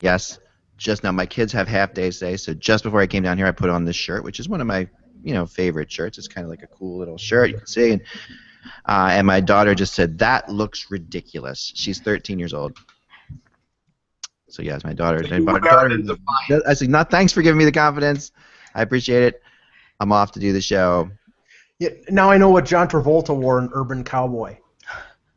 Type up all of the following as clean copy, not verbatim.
Yes. Just now, my kids have half days today, so just before I came down here, I put on this shirt, which is one of my, favorite shirts. It's kind of like a cool little shirt, you can see. And my daughter just said, "That looks ridiculous." She's 13 years old. So yes, my daughter. So my daughter. I said, "No, thanks for giving me the confidence. I appreciate it. I'm off to do the show." Yeah, now I know what John Travolta wore in Urban Cowboy.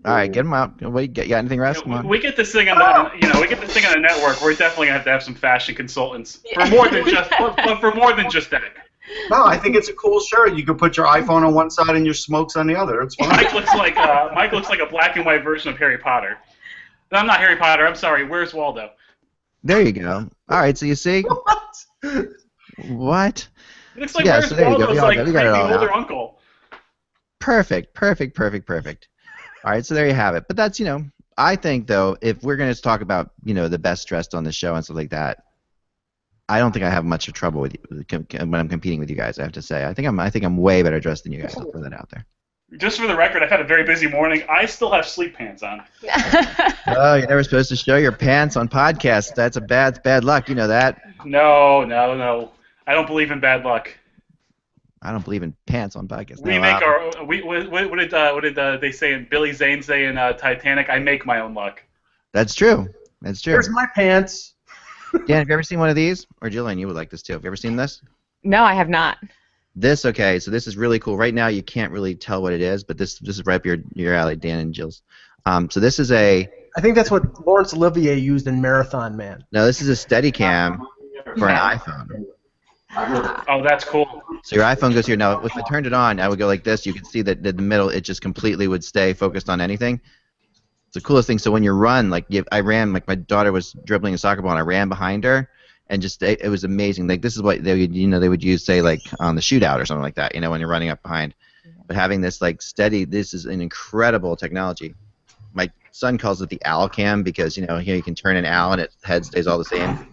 All right, get him out. Wait, you got anything, Russ? Come on. We get this thing on the, we get this thing on the network. We're definitely gonna have to have some fashion consultants for more than just, for more than just that. No, I think it's a cool shirt. You can put your iPhone on one side and your smokes on the other. It's fine. Mike looks like a black and white version of Harry Potter. No, I'm not Harry Potter. I'm sorry. Where's Waldo? There you go. All right, so you see. What? It looks like Yeah, Where's so there you go. Waldo's We got it creepy all older now. uncle. Perfect. All right, so there you have it. But that's, I think, though, if we're going to talk about, the best dressed on the show and stuff like that, I don't think I have much of trouble with you when I'm competing with you guys, I have to say. I think I'm way better dressed than you guys. I'll throw that out there. Just for the record, I've had a very busy morning. I still have sleep pants on. Oh, you're never supposed to show your pants on podcasts. That's a bad luck. You know that. No. I don't believe in bad luck. I don't believe in pants on podcasts. We make our. What did they say? Billy Zane say in Titanic? I make my own luck. That's true. Here's my pants. Dan, have you ever seen one of these? Or Jillian, you would like this too. Have you ever seen this? No, I have not. Okay, so this is really cool. Right now, you can't really tell what it is, but this is right up your alley, Dan and Jill's. So this is I think that's what Laurence Olivier used in Marathon Man. No, this is a Steadicam for an iPhone. Oh, that's cool. So your iPhone goes here. Now, if I turned it on, I would go like this. You can see that in the middle, it just completely would stay focused on anything. It's the coolest thing. So when you run, I ran, my daughter was dribbling a soccer ball, and I ran behind her, and just it was amazing. Like this is what they would use, say, like on the shootout or something like that. When you're running up behind. But having this steady, this is an incredible technology. My son calls it the owl cam because here you can turn an owl and its head stays all the same.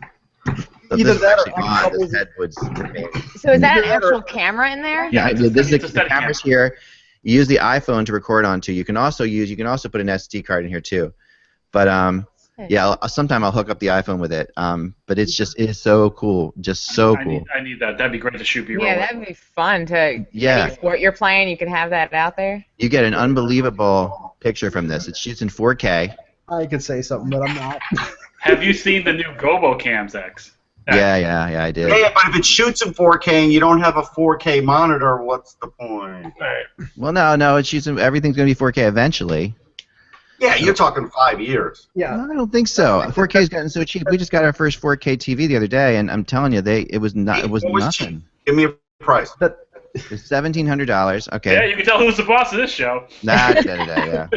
So Either that or this head would remain. So is that an actual camera in there? Yeah, this is the camera's here. You use the iPhone to record onto. You can also put an SD card in here too. But yeah, sometime I'll hook up the iPhone with it. But it is so cool, just so cool. I need that. That'd be great to shoot B-roll. Yeah, that'd be fun to. Any sport you're playing, you can have that out there. You get an unbelievable picture from this. It shoots in 4K. I could say something, but I'm not. Have you seen the new Gobo cams, X? Yeah, I did. Yeah, but if it shoots in 4K and you don't have a 4K monitor, what's the point? Well, no, it shoots. Everything's going to be 4K eventually. Yeah, you're talking 5 years. Yeah, I don't think so. 4K's gotten so cheap. We just got our first 4K TV the other day, and I'm telling you, it was nothing. Cheap. Give me a price. It's $1,700. Okay. Yeah, you can tell who's the boss of this show. Yeah.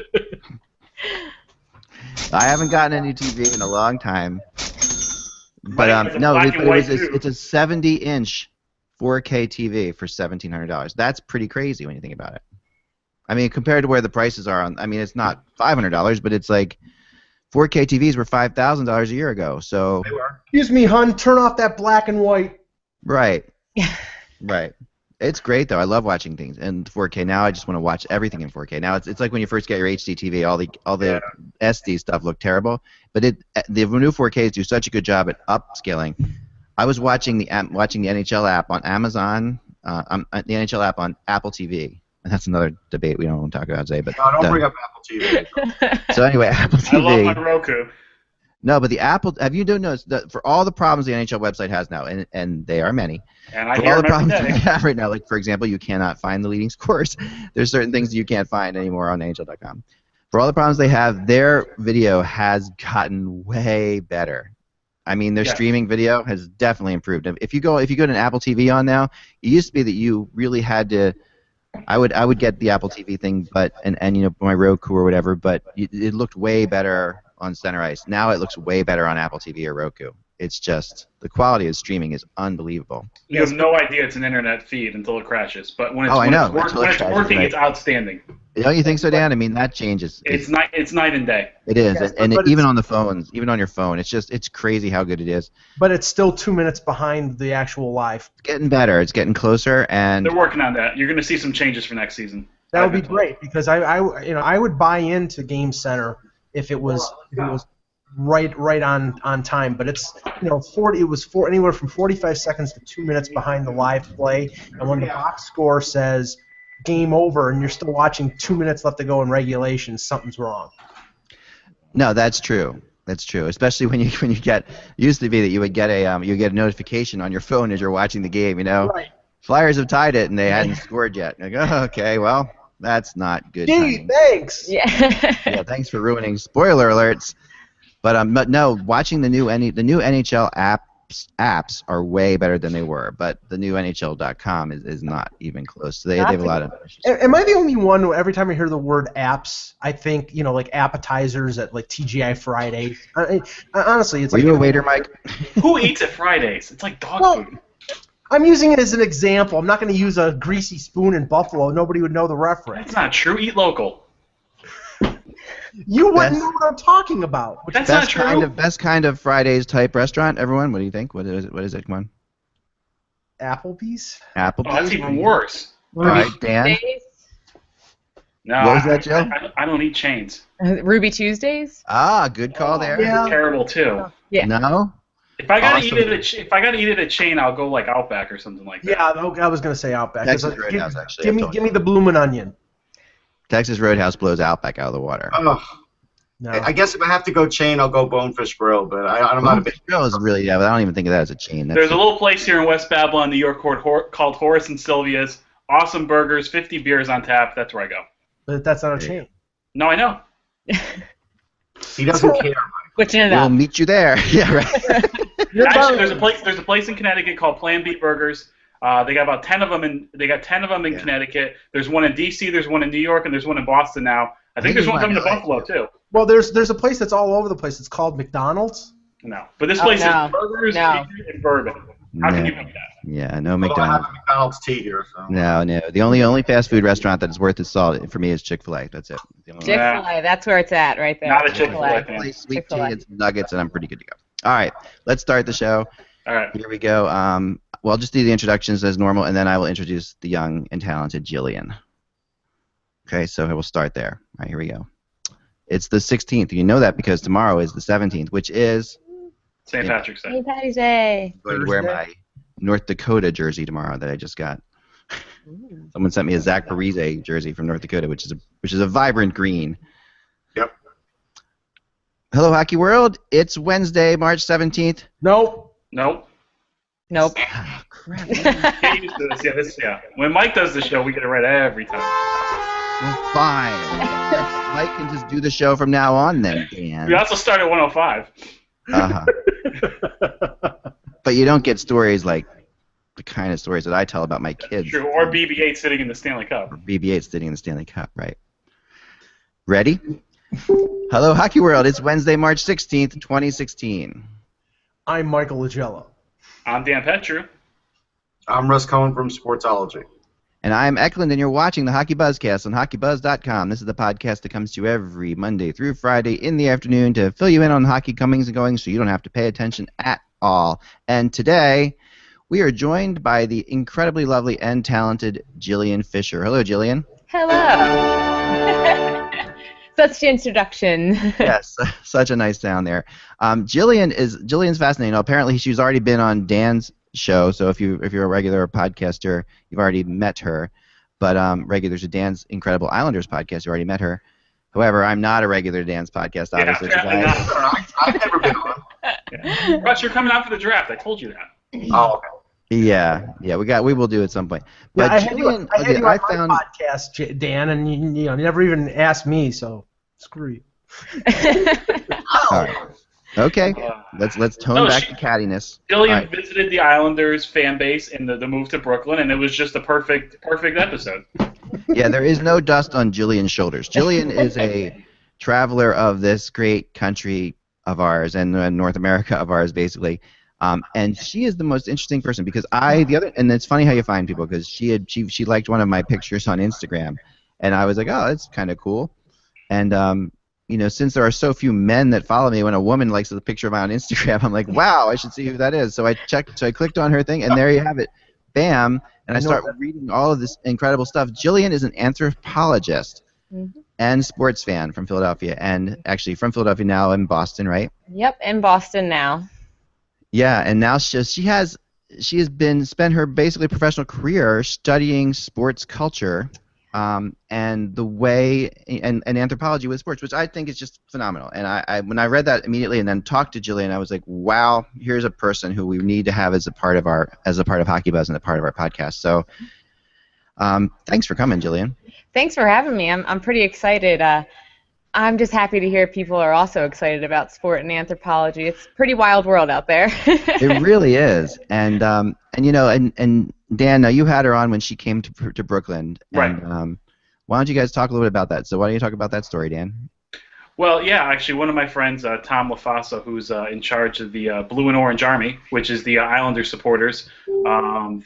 I haven't gotten a new TV in a long time. But no, it's a 70-inch 4K TV for $1,700. That's pretty crazy when you think about it. I mean, compared to where the prices are it's not $500, but it's like 4K TVs were $5,000 a year ago. So. They were. Excuse me, hon. Turn off that black and white. Right. Right. It's great though. I love watching things in 4K. Now I just want to watch everything in 4K. Now it's like when you first get your HD TV, all the SD stuff looked terrible, but the new 4Ks do such a good job at upscaling. I was watching the NHL app on Amazon, the NHL app on Apple TV, and that's another debate we don't want to talk about today. But no, don't bring up Apple TV. So anyway, Apple TV. I love my Roku. No, but the Apple. Have you noticed that for all the problems the NHL website has now, and they are many. And I for hear all the them every problems day. they have right now, like for example, you cannot find the leading scores. There's certain things you can't find anymore on NHL.com. For all the problems they have, their video has gotten way better. I mean, their streaming video has definitely improved. If you go to an Apple TV on now, it used to be that you really had to. I would get the Apple TV thing, but and my Roku or whatever, but it looked way better on Center Ice. Now it looks way better on Apple TV or Roku. It's just the quality of streaming is unbelievable. You have no idea it's an internet feed until it crashes, but when it's, working, it's outstanding. Don't you think so, Dan? I mean, that changes. It's night and day. It is, yes, and even on the phones, even on your phone, it's crazy how good it is. But it's still 2 minutes behind the actual live. It's getting better. It's getting closer, and they're working on that. You're going to see some changes for next season. That would be great because I would buy into Game Center if it was right on time. But it's anywhere from 45 seconds to 2 minutes behind the live play. And when the box score says game over and you're still watching 2 minutes left to go in regulation, something's wrong. No, that's true. That's true. Especially when you get used to be that you would get a notification on your phone as you're watching the game. Right. Flyers have tied it and they hadn't scored yet. You're like, oh, okay, well, that's not good. Gee, thanks. Yeah. Yeah, thanks for ruining spoiler alerts. But no, watching the new NHL apps are way better than they were. But the new NHL.com is not even close. So they have a lot of. Am I the only one who every time I hear the word apps, I think like appetizers at like TGI Fridays? Honestly, it's. Were you a waiter, Mike? Who eats at Fridays? It's like dog food. I'm using it as an example. I'm not going to use a greasy spoon in Buffalo. Nobody would know the reference. That's not true. Eat local. You wouldn't know what I'm talking about. That's not true. Best kind of Fridays type restaurant. Everyone, what do you think? What is it? Come on. Applebee's? Applebee's. Oh, that's even worse. All right, Dan. No, What was that, Joe? I don't eat chains. Ruby Tuesdays? Good call there. Yeah. Terrible too. Yeah. No. If I gotta eat at a chain, I'll go like Outback or something like that. Yeah, I was going to say Outback. Texas Roadhouse, actually. Give me the bloomin' onion. Texas Roadhouse blows Outback out of the water. Oh, No. I guess if I have to go chain, I'll go Bonefish Grill, but I'm not a big. Grill is really, but I don't even think of that as a chain. There's a little place here in West Babylon, New York, called Horace and Sylvia's. Awesome burgers, 50 beers on tap. That's where I go. But that's not a chain. No, I know. He doesn't care. Switching it We'll up. meet you there. Yeah, right. Actually, there's a place in Connecticut called Plan B Burgers. They got about 10 of them in Connecticut. There's one in D.C., there's one in New York, and there's one in Boston now. I think there's one coming to Buffalo too. Well, there's a place that's all over the place. It's called McDonald's. No, but this place no. is burgers, No. beer, and bourbon. How can you beat that? Yeah, no Although I McDonald's. have a McDonald's tea here, so. No. The only fast food restaurant that is worth its salt for me is Chick-fil-A. That's it. The only Chick-fil-A, that's where it's at right there. Not a Chick-fil-A fan. Chick-fil-A, sweet tea Chick-fil-A. and some nuggets, and I'm pretty good to go. All right, let's start the show. All right. Here we go. Well, I'll just do the introductions as normal, and then I will introduce the young and talented Jillian. Okay, so we'll start there. All right, here we go. It's the 16th. You know that because tomorrow is the 17th, which is St. Patrick's Day. St. Patty's Day. I'm going to wear my North Dakota jersey tomorrow that I just got. Someone sent me a Zach Parise jersey from North Dakota, which is a vibrant green. Yep. Hello, Hockey World. It's Wednesday, March 17th. Nope. Nope. Nope. Ah, crap. Get used to this. Yeah. When Mike does the show, we get it right every time. Well, fine. Mike can just do the show from now on then, Dan. We also start at 105. Uh-huh. But you don't get stories like the kind of stories that I tell about my kids. True. Or BB-8 sitting in the Stanley Cup. Or BB-8 sitting in the Stanley Cup, right? Ready? Hello, Hockey World. It's Wednesday, March 16th, 2016. I'm Michael Lagello. I'm Dan Petru. I'm Russ Cohen from Sportsology. And I'm Eklund, and you're watching the HockeyBuzzCast on HockeyBuzz.com. This is the podcast that comes to you every Monday through Friday in the afternoon to fill you in on hockey comings and goings so you don't have to pay attention at all. And today, we are joined by the incredibly lovely and talented Jillian Fisher. Hello, Jillian. Hello. Such introduction. Yes, such a nice sound there. Jillian's fascinating. Now, apparently, she's already been on Dan's show, so if you're a regular podcaster, you've already met her. But regulars to Dan's Incredible Islanders podcast, you already met her. However, I'm not a regular to Dan's podcast, obviously. Yeah, I've never been on. yeah. Russ, you're coming out for the draft. I told you that. Oh, okay. Yeah, we will do at some point. But I had you Jillian, on okay, my found. podcast, Dan, and you never even asked me, so screw you. All right. Okay, let's tone back the cattiness. Jillian visited the Islanders fan base in the move to Brooklyn, and it was just a perfect episode. Yeah, there is no dust on Jillian's shoulders. Jillian is a traveler of this great country of ours and North America of ours, basically. And she is the most interesting person because and it's funny how you find people because she liked one of my pictures on Instagram, and I was like, oh, that's kind of cool. And since there are so few men that follow me, when a woman likes a picture of mine on Instagram, I'm like, wow, I should see who that is. So I clicked on her thing, and there you have it. Bam. And I start reading all of this incredible stuff. Jillian is an anthropologist. Mm-hmm. and sports fan from Philadelphia, and actually from Philadelphia now in Boston, right? Yep, in Boston now. Yeah, and now she has spent her basically professional career studying sports culture, and the way and anthropology with sports, which I think is just phenomenal. And I when I read that immediately and then talked to Jillian, I was like, wow, here's a person who we need to have as a part of Hockey Buzz and a part of our podcast. So, thanks for coming, Jillian. Thanks for having me. I'm pretty excited. I'm just happy to hear people are also excited about sport and anthropology. It's a pretty wild world out there. It really is, and you know, and Dan, now you had her on when she came to Brooklyn, and Right. Why don't you guys talk a little bit about that? So why don't you talk about that story, Dan? Well, yeah, actually, one of my friends, Tom LaFassa, who's in charge of the Blue and Orange Army, which is the Islanders supporters fan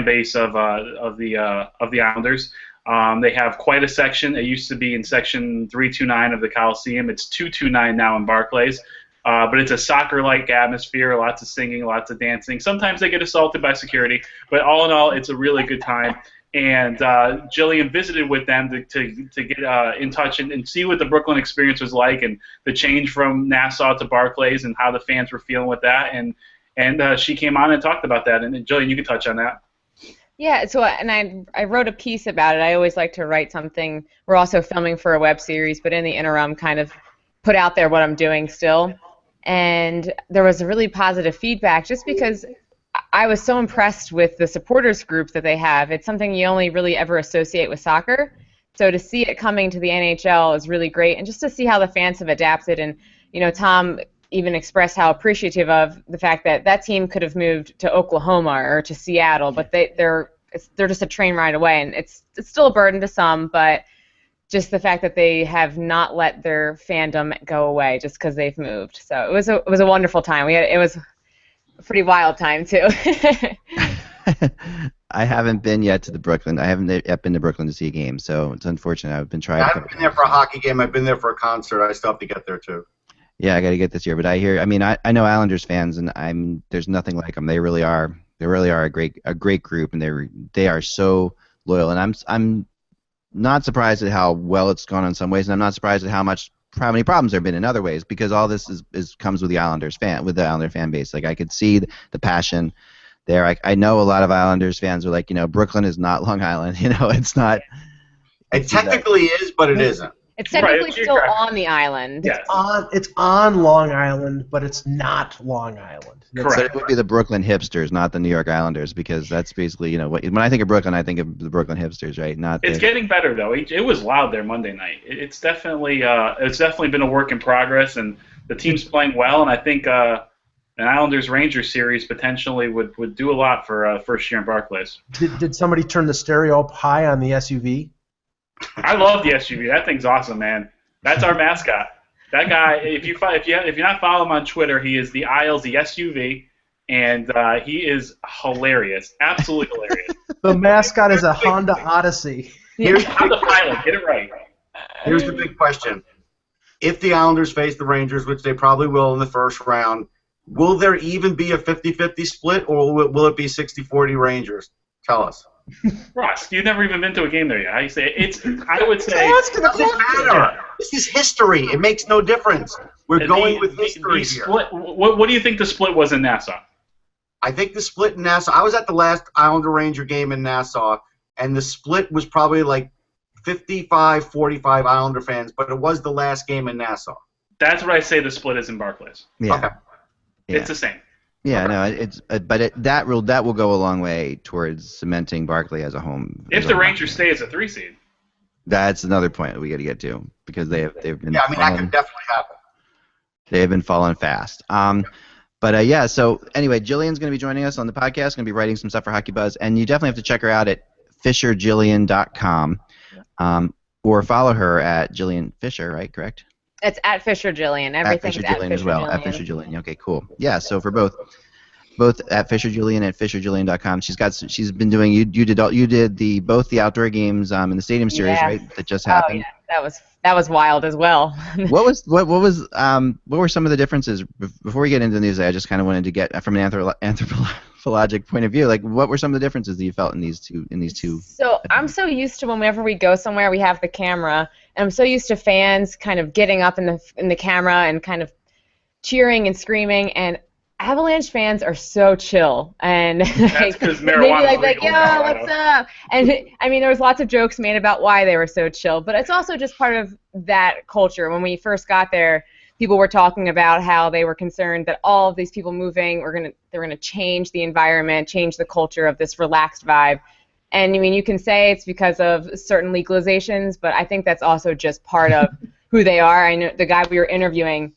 base of the Islanders. They have quite a section. It used to be in section 329 of the Coliseum. It's 229 now in Barclays. But it's a soccer-like atmosphere, lots of singing, lots of dancing. Sometimes they get assaulted by security, but all in all, it's a really good time. And Jillian visited with them to get in touch and see what the Brooklyn experience was like and the change from Nassau to Barclays and how the fans were feeling with that. And she came on and talked about that. And Jillian, you can touch on that. Yeah, so I wrote a piece about it. I always like to write something. We're also filming for a web series, but in the interim, kind of put out there what I'm doing still. And there was a really positive feedback just because I was so impressed with the supporters group that they have. It's something you only really ever associate with soccer. So to see it coming to the NHL is really great, and just to see how the fans have adapted. And you know, Tom even expressed how appreciative of the fact that that team could have moved to Oklahoma or to Seattle, but they're just a train ride away, and it's still a burden to some, but just the fact that they have not let their fandom go away just because they've moved. So it was a wonderful time. It was a pretty wild time too. I haven't been yet to the Brooklyn. I haven't yet been to Brooklyn to see a game, so it's unfortunate. I've been trying. I haven't been there for a hockey game. I've been there for a concert. I still have to get there too. Yeah, I got to get this year. But I know Islanders fans, and there's nothing like them. They really are a great group, and they are so loyal. And I'm not surprised at how well it's gone in some ways, and I'm not surprised at how many problems there have been in other ways, because all this comes with the Islander fan base. Like, I could see the passion there. I know a lot of Islanders fans are like, you know, Brooklyn is not Long Island. You know, it's not. It technically is, but it isn't. It's technically Right, still on the island. Yes. It's on Long Island, but it's not Long Island. Correct. So it would be the Brooklyn hipsters, not the New York Islanders, because that's basically, you know, when I think of Brooklyn, I think of the Brooklyn hipsters, right? It's getting better though. It was loud there Monday night. It's definitely been a work in progress, and the team's playing well. And I think an Islanders-Rangers series potentially would do a lot for first year in Barclays. Did somebody turn the stereo up high on the SUV? I love the SUV. That thing's awesome, man. That's our mascot. That guy. If you're not following him on Twitter, he is the Isles, the SUV, and he is hilarious. Absolutely hilarious. The mascot is a Honda Odyssey. Here's I'm the pilot. Get it right. Here's the big question. If the Islanders face the Rangers, which they probably will in the first round, will there even be a 50-50 split, or will it be 60-40 Rangers? Tell us. Ross, you've never even been to a game there yet. I would say It doesn't matter. This is history. It makes no difference. We're going with history here. split. What do you think the split was in Nassau? I think the split in Nassau, I was at the last Islander-Ranger game in Nassau, and the split was probably like 55-45 Islander fans, but it was the last game in Nassau. That's what I say the split is in Barclays. Yeah. Okay. Yeah. It's the same. Yeah, no, that will go a long way towards cementing Barkley as a home. If the Rangers stay as a 3 seed. That's another point that we got to get to, because they've been. Yeah, I mean, that could definitely happen. They have been falling fast. Yeah. So anyway, Jillian's going to be joining us on the podcast. Going to be writing some stuff for Hockey Buzz, and you definitely have to check her out at FisherJillian.com, or follow her at Jillian Fisher. Right? Correct. It's at Fisher Jillian. Everything's at Fisher Jillian as well. At Fisher Jillian. Okay, cool. Yeah. So for both at Fisher Jillian at FisherJillian.com. She's been doing. You did both the outdoor games in the Stadium Series, right? That just happened. Oh yeah, that was wild as well. What were some of the differences before we get into the news? I just kind of wanted to get from an anthropologic point of view. Like, what were some of the differences that you felt in these two? So I'm so used to whenever we go somewhere, we have the camera, And I'm so used to fans kind of getting up in the camera and kind of cheering and screaming, and Avalanche fans are so chill, and That's because maybe marijuana like, yo, what's up? And I mean, there was lots of jokes made about why they were so chill, but it's also just part of that culture. When we first got there, people were talking about how they were concerned that all of these people moving they're gonna change the environment, change the culture of this relaxed vibe. And I mean, you can say it's because of certain legalizations, but I think that's also just part of who they are. I know the guy we were interviewing,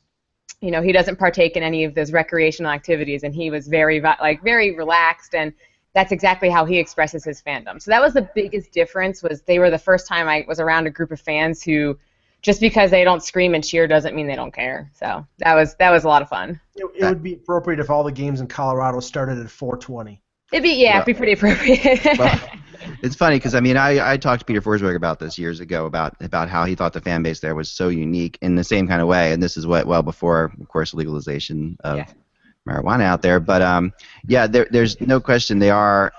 you know, he doesn't partake in any of those recreational activities, and he was very relaxed, and that's exactly how he expresses his fandom. So that was the biggest difference. Was they were the first time I was around a group of fans who, just because they don't scream and cheer doesn't mean they don't care. So that was a lot of fun. It would be appropriate if all the games in Colorado started at 4:20. It'd be pretty appropriate. Well, it's funny because I mean I talked to Peter Forsberg about this years ago about how he thought the fan base there was so unique in the same kind of way, and this is well before, of course, legalization of marijuana out there. But there's no question they are.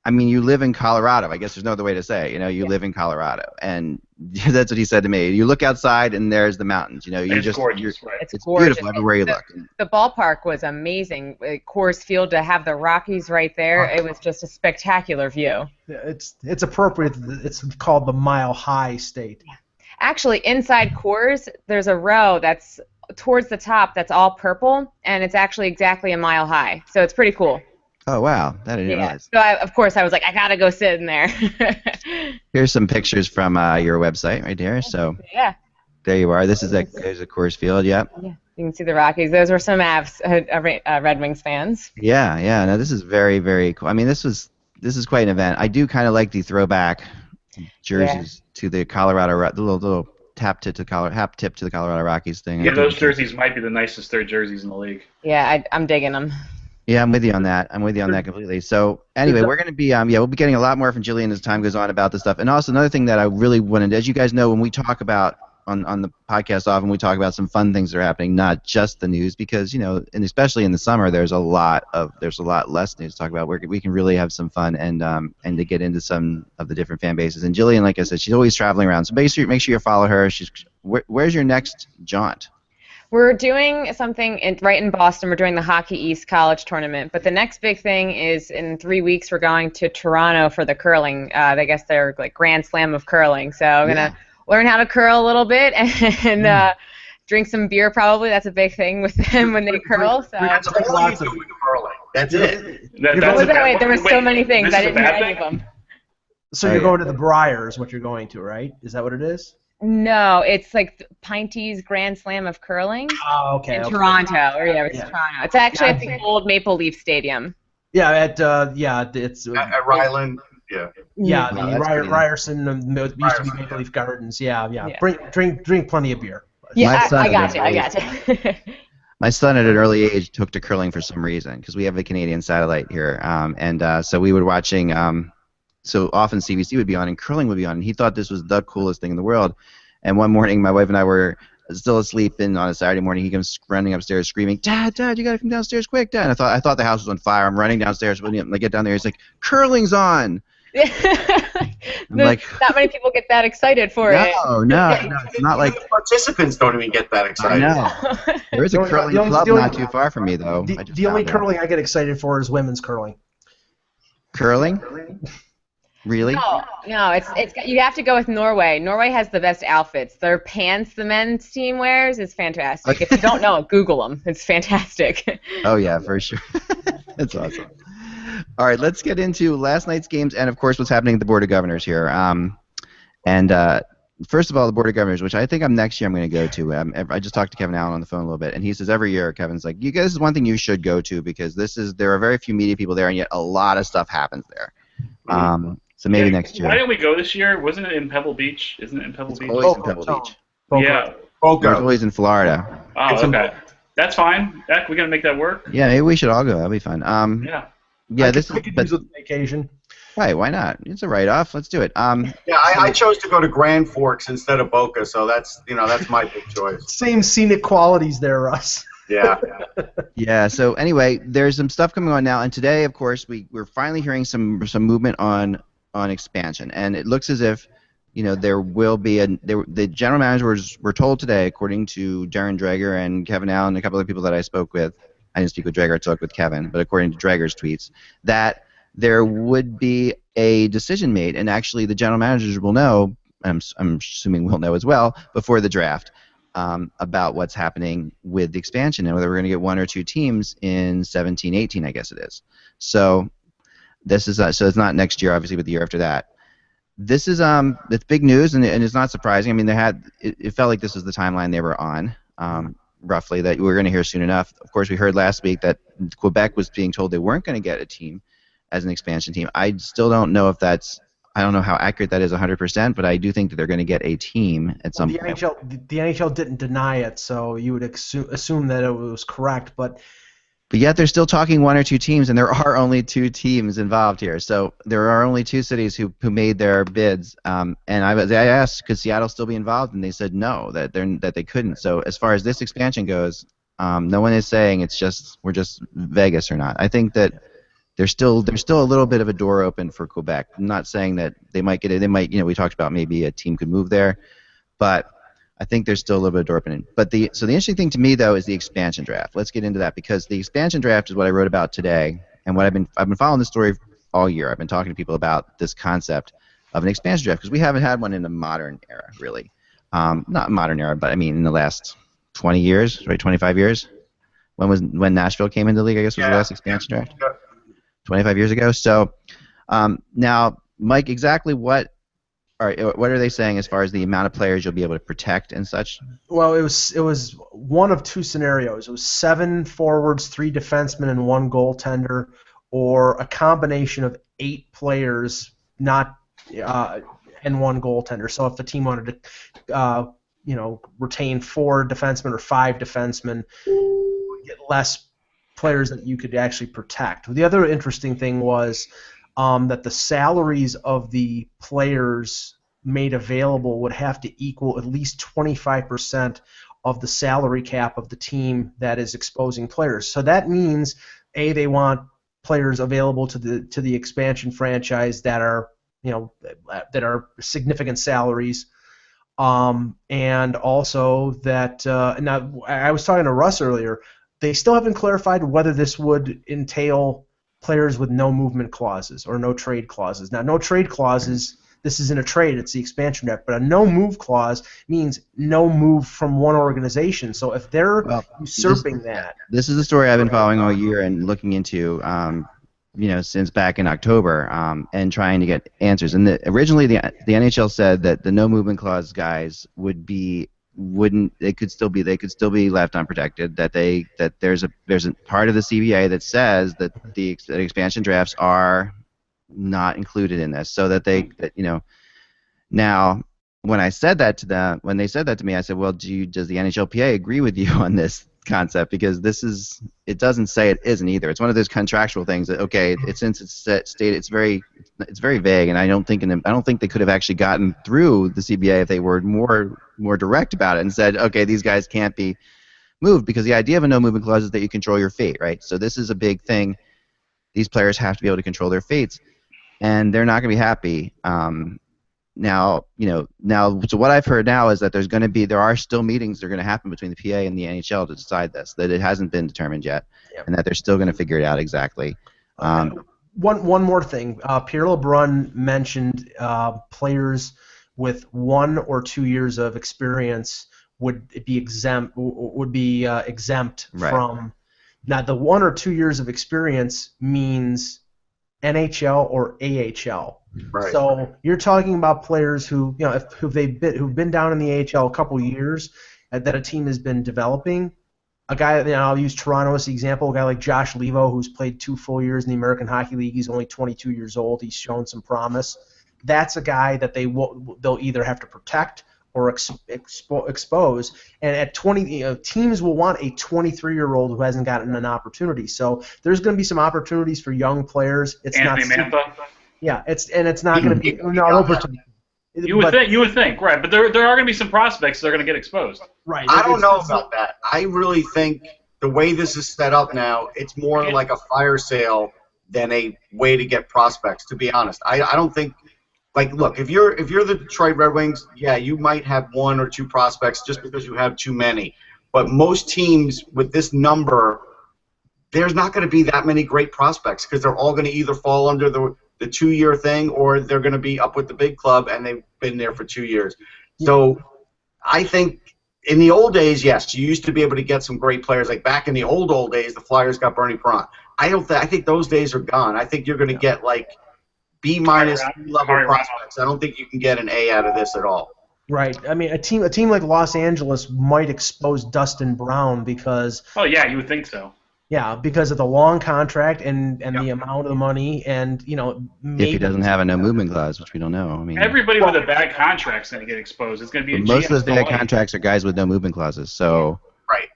I mean, you live in Colorado. I guess there's no other way to say it. You know, you live in Colorado, and that's what he said to me. You look outside, and there's the mountains. You know, it's gorgeous, right? It's gorgeous. Beautiful everywhere you look. The ballpark was amazing. Coors Field, to have the Rockies right there, it was just a spectacular view. It's appropriate. It's called the Mile High State. Actually, inside Coors, there's a row that's towards the top that's all purple, and it's actually exactly a mile high. So it's pretty cool. Oh, wow. That I didn't realize. So, of course, I was like, I got to go sit in there. Here's some pictures from your website right here. So there you are. There's a Coors Field, yep. Yeah, you can see the Rockies. Those were some Red Wings fans. Yeah. No, this is very, very cool. I mean, this is quite an event. I do kind of like the throwback jerseys to the Colorado, the little hat tip to the Colorado Rockies thing. Yeah, those jerseys might be the nicest third jerseys in the league. Yeah, I'm digging them. Yeah, I'm with you on that. Completely. So anyway, we're going to be we'll be getting a lot more from Jillian as time goes on about this stuff. And also another thing that I really wanted, as you guys know, when we talk about on the podcast often, we talk about some fun things that are happening, not just the news, because and especially in the summer, there's a lot less news to talk about. We can really have some fun and to get into some of the different fan bases. And Jillian, like I said, she's always traveling around. So make sure you follow her. Where's your next jaunt? We're doing something right in Boston. We're doing the Hockey East College Tournament. But the next big thing is in 3 weeks we're going to Toronto for the curling. I guess they're like Grand Slam of curling. So I'm going to learn how to curl a a little bit and drink some beer probably. That's a big thing with them when they curl. So that's all you do with curling. That's it. There were so many things. I didn't hear any of them. So you're going to the Briar is what you're going to, right? Is that what it is? No, it's like Pinty's Grand Slam of Curling. Oh, okay. In Toronto. Toronto. It's actually at the old Maple Leaf Stadium. Yeah, it's at Ryland. Yeah, the Ryerson used to be Maple Leaf Gardens. Yeah. Drink plenty of beer. Yeah, I got you. My son at an early age took to curling for some reason because we have a Canadian satellite here, so we were watching. So often CBC would be on and curling would be on, and he thought this was the coolest thing in the world. And one morning, my wife and I were still asleep, and on a Saturday morning, he comes running upstairs screaming, "Dad, you gotta come downstairs quick, Dad!" And I thought the house was on fire. I'm running downstairs. When I get down there, he's like, "Curling's on!" Not many people get that excited for it. No, it's not like participants don't even get that excited. No, there is a curling club not too far from me, though. The only curling I get excited for is women's curling. Curling? Really? No, it's you have to go with Norway. Norway has the best outfits. Their pants the men's team wears is fantastic. If you don't know, Google them. It's fantastic. Oh yeah, for sure. That's awesome. All right, let's get into last night's games and of course what's happening at the Board of Governors here. First of all, the Board of Governors, which I think next year I'm going to go to. I just talked to Kevin Allen on the phone a little bit, and he says every year, Kevin's like, "You guys, this is one thing you should go to because there are very few media people there, and yet a lot of stuff happens there." So maybe next year. Why didn't we go this year? Wasn't it in Pebble Beach? Isn't it in Pebble Beach? Always in Pebble Beach. Yeah. It's always in Florida. Oh, okay. That's fine. We're gonna make that work. Yeah, maybe we should all go. That'll be fun. Yeah, this is. But vacation. Right? Why not? It's a write-off. Let's do it. I chose to go to Grand Forks instead of Boca, so that's my big choice. Same scenic qualities there, Russ. Yeah. Yeah. So anyway, there's some stuff coming on now, and today, of course, we're finally hearing some movement on expansion, and it looks as if there will be the general managers were told today, according to Darren Dreger and Kevin Allen and a couple of people that I spoke with. I didn't speak with Dreger, I spoke with Kevin, but according to Dreger's tweets, that there would be a decision made, and actually the general managers will know, I'm assuming we'll know as well, before the draft, about what's happening with the expansion and whether we're going to get 1 or 2 teams in 17-18, I guess it is. So this is so it's not next year, obviously, but the year after that. This is it's big news, and it's not surprising. I mean, it felt like this was the timeline they were on, roughly, that we were going to hear soon enough. Of course, we heard last week that Quebec was being told they weren't going to get a team as an expansion team. I still don't know if I don't know how accurate that is 100%, but I do think that they're going to get a team at some point. The NHL didn't deny it, so you would assume that it was correct, but yet they're still talking 1 or 2 teams, and there are only 2 teams involved here. So there are only 2 cities who made their bids. And I asked, could Seattle still be involved? And they said no, that they couldn't. So as far as this expansion goes, no one is saying we're just Vegas or not. I think that there's still a little bit of a door open for Quebec. I'm not saying that they might get it. They might, we talked about maybe a team could move there, but I think there's still a little bit of door opening. But the interesting thing to me though is the expansion draft. Let's get into that, because the expansion draft is what I wrote about today, and what I've been following this story all year. I've been talking to people about this concept of an expansion draft because we haven't had one in the modern era, really. Not modern era, but I mean in the last 20 years, right? 25 years. When Nashville came into the league, I guess was the last expansion draft. 25 years ago. So now, Mike, exactly what are they saying as far as the amount of players you'll be able to protect and such? Well, it was one of 2 scenarios. It was 7 forwards, 3 defensemen, and 1 goaltender, or a combination of 8 players, and 1 goaltender. So if the team wanted to, retain 4 defensemen or 5 defensemen, get less players that you could actually protect. The other interesting thing was that the salaries of the players made available would have to equal at least 25% of the salary cap of the team that is exposing players. So that means, A, they want players available to the expansion franchise that are significant salaries, and also that now I was talking to Russ earlier. They still haven't clarified whether this would entail players with no movement clauses or no trade clauses. Now, no trade clauses, this isn't a trade, it's the expansion draft, but a no move clause means no move from one organization. So if they're usurping that. This is the story I've been following all year and looking into, since back in October, and trying to get answers. And originally the NHL said that the no movement clause guys they could still be left unprotected. That there's a part of the CBA that says that the expansion drafts are not included in this, so that now when I said that to them, when they said that to me, I said, well, does the NHLPA agree with you on this concept? Because it doesn't say it isn't either. It's one of those contractual things that since it's stated, it's very vague, and I don't think they could have actually gotten through the CBA if they were more direct about it and said, okay, these guys can't be moved, because the idea of a no movement clause is that you control your fate, right? So this is a big thing. These players have to be able to control their fates, and they're not going to be happy. So what I've heard now is that there are still meetings that are going to happen between the PA and the NHL to decide this, that it hasn't been determined yet, and that they're still going to figure it out exactly. One more thing. Pierre LeBrun mentioned players with 1 or 2 years of experience would be exempt right. from. Now, the 1 or 2 years of experience means NHL or AHL. Right. So you're talking about players who've been down in the AHL a couple years, that a team has been developing. A guy, I'll use Toronto as the example. A guy like Josh Levo, who's played 2 full years in the American Hockey League. He's only 22 years old. He's shown some promise. That's a guy that they'll either have to protect or expose. And at 20, teams will want a 23-year-old who hasn't gotten an opportunity. So there's going to be some opportunities for young players. It's Anthony Mantha. Yeah, it's not going to be opportunity. You would think, right? But there are going to be some prospects that are going to get exposed. Right. I don't know about that. I really think the way this is set up now, it's more like a fire sale than a way to get prospects. To be honest, I don't think like, look, if you're the Detroit Red Wings, yeah, you might have one or two prospects just because you have too many. But most teams with this number, there's not going to be that many great prospects because they're all going to either fall under the 2-year thing or they're going to be up with the big club and they've been there for 2 years. So I think in the old days, yes, you used to be able to get some great players. Like back in the old days, the Flyers got Bernie Perron. I think those days are gone. I think you're going to get like B- level prospects. I don't think you can get an A out of this at all. Right. I mean, a team like Los Angeles might expose Dustin Brown because. Oh yeah, you would think so. Yeah, because of the long contract and the amount of the money, and maybe if he doesn't have a no movement clause, which we don't know. I mean, everybody with a bad contract is going to get exposed. It's going to be most of those bad contracts are guys with no movement clauses. So right.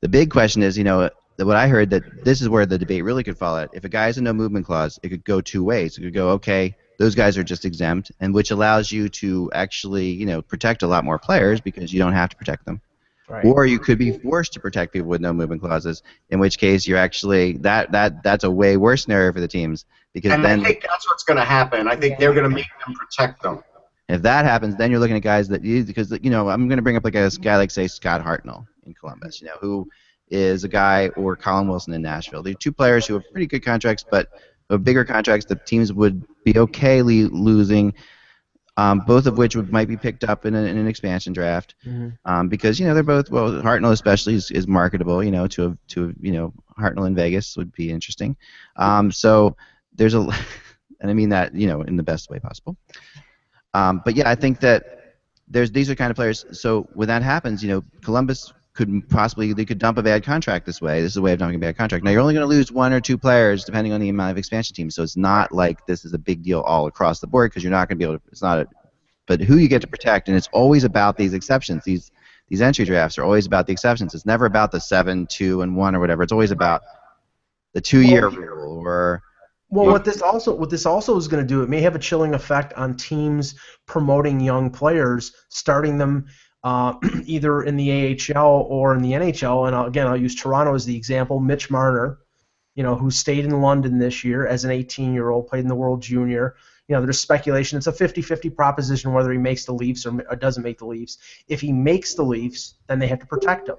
The big question is, what I heard that this is where the debate really could fall at. If a guy has a no movement clause, it could go two ways. It could go, okay, those guys are just exempt, and which allows you to actually, protect a lot more players because you don't have to protect them. Right. Or you could be forced to protect people with no movement clauses, in which case you're actually that's a way worse scenario for the teams because and then I think that's what's going to happen. I think they're going to make them protect them. If that happens, then you're looking at guys that because I'm going to bring up like a guy like say Scott Hartnell in Columbus, who is a guy, or Colin Wilson in Nashville. They're two players who have pretty good contracts, but bigger contracts that teams would be okay losing. Both of which might be picked up in an expansion draft, because they're both Hartnell especially is marketable. To Hartnell in Vegas would be interesting. So there's and I mean that in the best way possible. But yeah, I think that these are kind of players. So when that happens, Columbus could dump a bad contract this way. This is a way of dumping a bad contract. Now you're only going to lose one or two players depending on the amount of expansion teams. So it's not like this is a big deal all across the board because you're not going to be able to. It's not but who you get to protect, and it's always about these exceptions. These entry drafts are always about the exceptions. It's never about the 7, 2, and 1 or whatever. It's always about the 2-year rule or. Well, what this also is going to do, it may have a chilling effect on teams promoting young players, starting them either in the AHL or in the NHL. And again, I'll use Toronto as the example. Mitch Marner, who stayed in London this year as an 18-year-old, played in the World Junior. There's speculation. It's a 50-50 proposition whether he makes the Leafs or doesn't make the Leafs. If he makes the Leafs, then they have to protect him.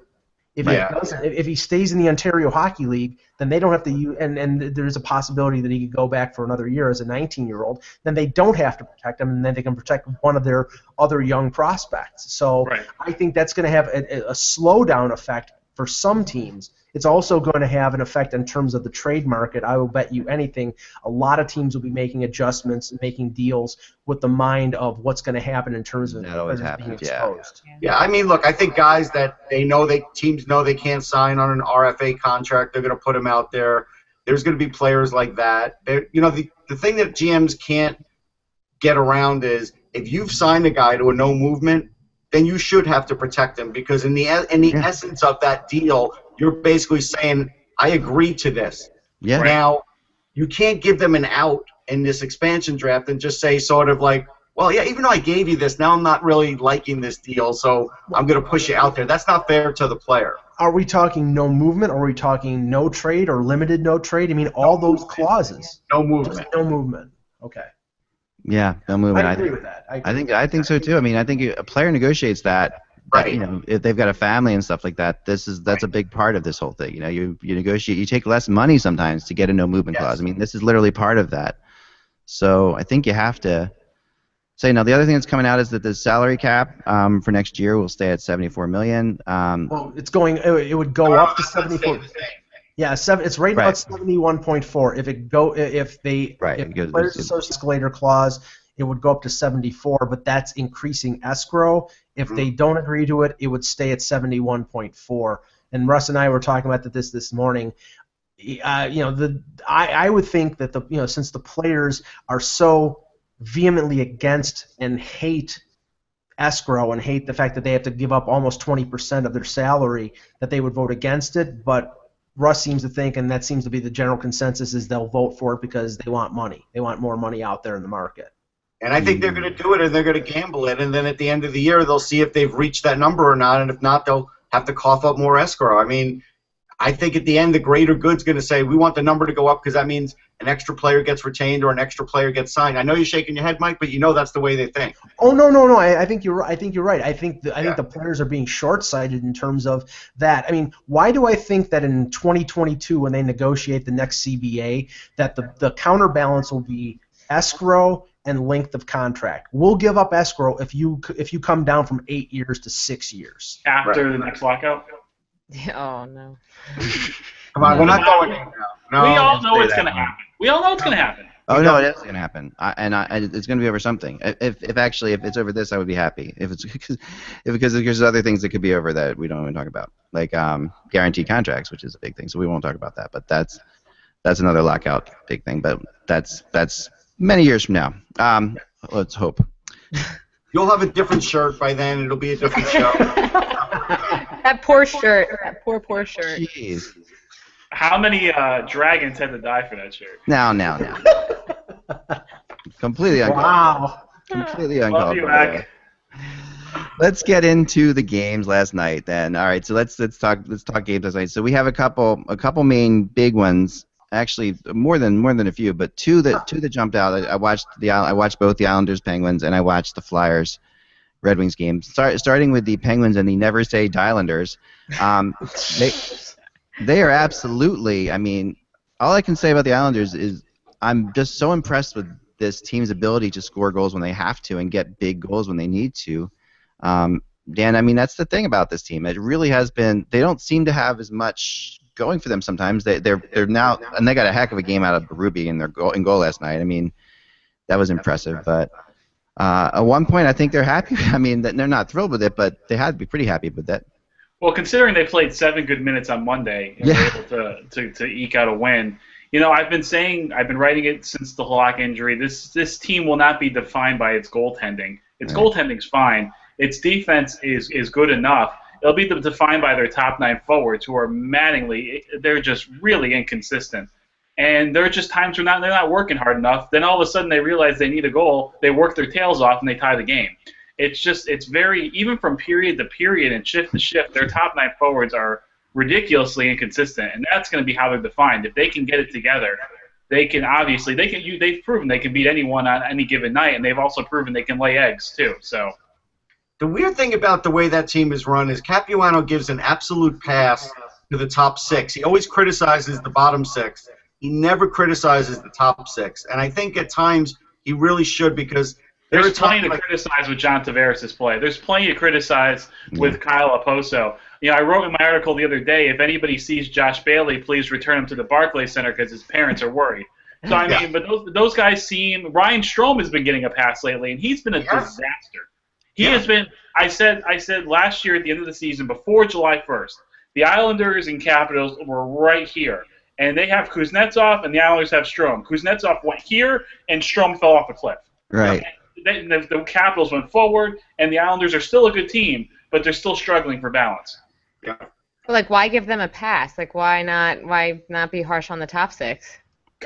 If he doesn't, if he stays in the Ontario Hockey League, then they don't have to use, and there's a possibility that he could go back for another year as a 19-year-old. Then they don't have to protect him, and then they can protect one of their other young prospects. So I think that's going to have a slowdown effect for some teams. It's also going to have an effect in terms of the trade market. I will bet you anything, a lot of teams will be making adjustments and making deals with the mind of what's going to happen in terms of players being exposed. Yeah, I mean, look, I think guys that teams know they can't sign on an RFA contract, they're going to put them out there. There's going to be players like that. The thing that GMs can't get around is if you've signed a guy to a no movement, then you should have to protect him because in the essence of that deal, you're basically saying, I agree to this. Yeah. Now, you can't give them an out in this expansion draft and just say sort of like, well, yeah, even though I gave you this, now I'm not really liking this deal, so I'm going to push you out there. That's not fair to the player. Are we talking no movement, or are we talking no trade or limited no trade? I mean, all those clauses. No movement. Just no movement. Okay. Yeah, no movement. I agree with that. I think so too. I mean, I think a player negotiates that. Right. If they've got a family and stuff like that, that's a big part of this whole thing. You negotiate. You take less money sometimes to get a no movement clause. I mean, this is literally part of that. So I think you have to say now. The other thing that's coming out is that the salary cap for next year will stay at $74 million. Well, it's going. It would go up to 74. Yeah, it's right now at 71.4. If there's a social escalator clause, it would go up to 74, but that's increasing escrow. If they don't agree to it, it would stay at 71.4. And Russ and I were talking about this morning. I would think that since the players are so vehemently against and hate escrow and hate the fact that they have to give up almost 20% of their salary, that they would vote against it. But Russ seems to think, and that seems to be the general consensus, is they'll vote for it because they want money. They want more money out there in the market. And I think they're going to do it, and they're going to gamble it, and then at the end of the year, they'll see if they've reached that number or not, and if not, they'll have to cough up more escrow. I mean, I think at the end the greater good's going to say we want the number to go up because that means an extra player gets retained or an extra player gets signed. I know you're shaking your head, Mike, but you know that's the way they think. Oh no! I think you're right. I think you're right. I think the players are being short-sighted in terms of that. I mean, why do I think that in 2022 when they negotiate the next CBA that the counterbalance will be escrow and length of contract? We'll give up escrow if you come down from 8 years to 6 years after the next lockout. Oh no. Come on, we're not going there now. We all know it's going to happen. We all know it's going to happen. Oh no, it is going to happen, it's going to be over something. If it's over this, I would be happy. If it's because there's other things that could be over that we don't even talk about, like guaranteed contracts, which is a big thing. So we won't talk about that. But that's another lockout big thing. But that's many years from now. Let's hope. You'll have a different shirt by then. It'll be a different show. That poor shirt. That poor shirt. Jeez. How many dragons had to die for that shirt? Now. Completely uncalled. Wow. Completely Love uncalled. you, Mac. Let's get into the games last night then. All right, so let's talk games last night. So we have a couple main big ones. Actually, more than a few, but two that jumped out. I watched both the Islanders Penguins and I watched the Flyers Red Wings game. Starting with the Penguins and the Never Say Islanders. They are absolutely. I mean, all I can say about the Islanders is I'm just so impressed with this team's ability to score goals when they have to and get big goals when they need to. Dan, I mean, that's the thing about this team. It really has been. They don't seem to have as much going for them sometimes. They're now, and they got a heck of a game out of Ruby in their goal last night. I mean, that was impressive. But at one point, I think they're happy. I mean, they're not thrilled with it, but they had to be pretty happy with that. Well, considering they played 7 good minutes on Monday and were able to eke out a win, I've been writing it since the Halak injury. This team will not be defined by its goaltending. Its goaltending's fine. Its defense is good enough. It'll be defined by their top 9 forwards, who are they're just really inconsistent. And there are just times where they're not working hard enough. Then all of a sudden they realize they need a goal. They work their tails off and they tie the game. It's very, even from period to period and shift to shift, their top 9 forwards are ridiculously inconsistent, and that's going to be how they're defined. If they can get it together, they've proven they can beat anyone on any given night, and they've also proven they can lay eggs too. So the weird thing about the way that team is run is Capuano gives an absolute pass to the top 6. He always criticizes the bottom 6. He never criticizes the top 6, and I think at times he really should, because there's plenty to criticize with John Tavares' play. There's plenty to criticize with Kyle Oposo. I wrote in my article the other day, if anybody sees Josh Bailey, please return him to the Barclays Center because his parents are worried. So, I mean, but those guys seem... Ryan Strome has been getting a pass lately, and he's been a disaster. He has been... I said last year at the end of the season, before July 1st, the Islanders and Capitals were right here. And they have Kuznetsov, and the Islanders have Strome. Kuznetsov went here, and Strome fell off a cliff. Right. The Capitals went forward, and the Islanders are still a good team, but they're still struggling for balance. Yeah. Like, why give them a pass? Like, why not be harsh on the top 6?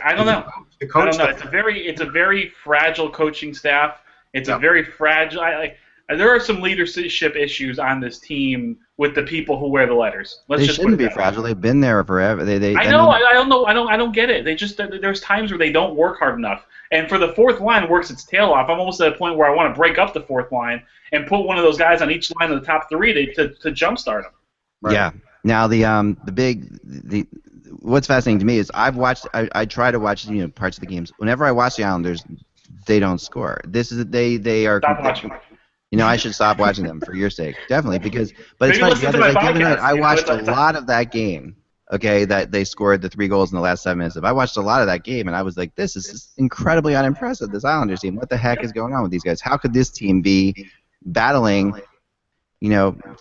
I don't know. The coach It's a very fragile coaching staff. It's a very fragile. There are some leadership issues on this team with the people who wear the letters. They shouldn't be fragile. They've been there forever. I know. I don't know. I don't get it. There's times where they don't work hard enough. And for the fourth line works its tail off. I'm almost at a point where I want to break up the fourth line and put one of those guys on each line of the top 3 to jumpstart them. Right. Yeah. Now what's fascinating to me is I try to watch parts of the games. Whenever I watch the Islanders, they don't score. They are. Stop watching. I should stop watching them for your sake, definitely, but it's Maybe funny listen to my because podcast. I watched a lot of that game. Okay, that they scored the 3 goals in the last 7 minutes. I watched a lot of that game, and I was like, this is just incredibly unimpressive, this Islanders team. What the heck is going on with these guys? How could this team be battling,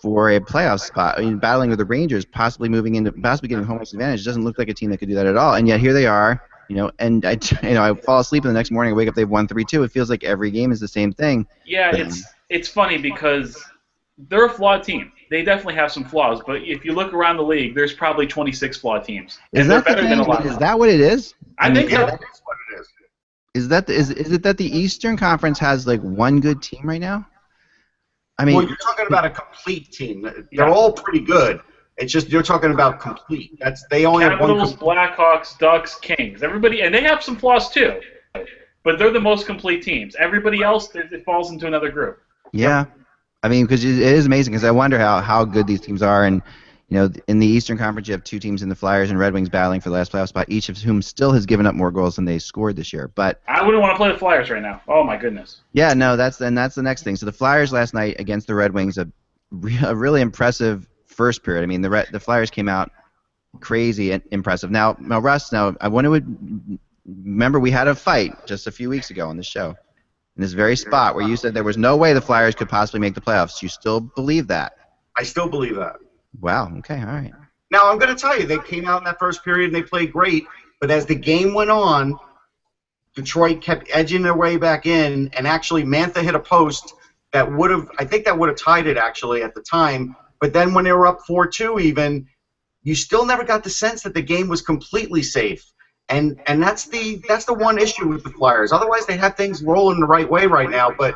for a playoff spot? I mean, battling with the Rangers, possibly getting home ice advantage. It doesn't look like a team that could do that at all. And yet here they are, and I fall asleep, and the next morning I wake up, they've won 3-2. It feels like every game is the same thing. Yeah, it's funny because they're a flawed team. They definitely have some flaws, but if you look around the league, there's probably 26 flawed teams. Is that the thing? Is that what it is? I think so. That's what it is. Is it that the Eastern Conference has like one good team right now? I mean, well, you're talking about a complete team. They're all pretty good, It's just you're talking about complete. They only have one. Capitals, Blackhawks, Ducks, Kings. Everybody, and they have some flaws too, but they're the most complete teams. Everybody else, it falls into another group. Yeah, I mean, because it is amazing. Because I wonder how good these teams are, and in the Eastern Conference, you have two teams in the Flyers and Red Wings battling for the last playoff spot, each of whom still has given up more goals than they scored this year. But I wouldn't want to play the Flyers right now. Oh my goodness. Yeah, no, that's the next thing. So the Flyers last night against the Red Wings, a really impressive first period. I mean, the Flyers came out crazy and impressive. Now Russ, I want to remember we had a fight just a few weeks ago on the show in this very spot where you said there was no way the Flyers could possibly make the playoffs. You still believe that? I still believe that. Wow. Okay. All right. Now, I'm going to tell you, they came out in that first period and they played great, but as the game went on, Detroit kept edging their way back in, and actually Mantha hit a post that would have tied it actually at the time, but then when they were up 4-2 even, you still never got the sense that the game was completely safe. And that's the one issue with the Flyers. Otherwise, they have things rolling the right way right now, but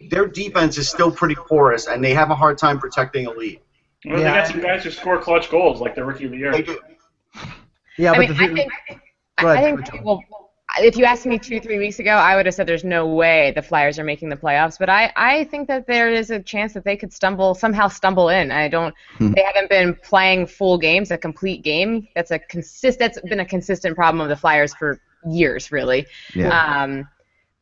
their defense is still pretty porous, and they have a hard time protecting a lead. Well, they got some guys who score clutch goals, like the Rookie of the Year. They do. Yeah, I but mean, I think well, if you asked me 2-3 weeks ago, I would have said there's no way the Flyers are making the playoffs. But I think that there is a chance that they could somehow stumble in. They haven't been playing full games, a complete game. That's been a consistent problem of the Flyers for years, really. Yeah.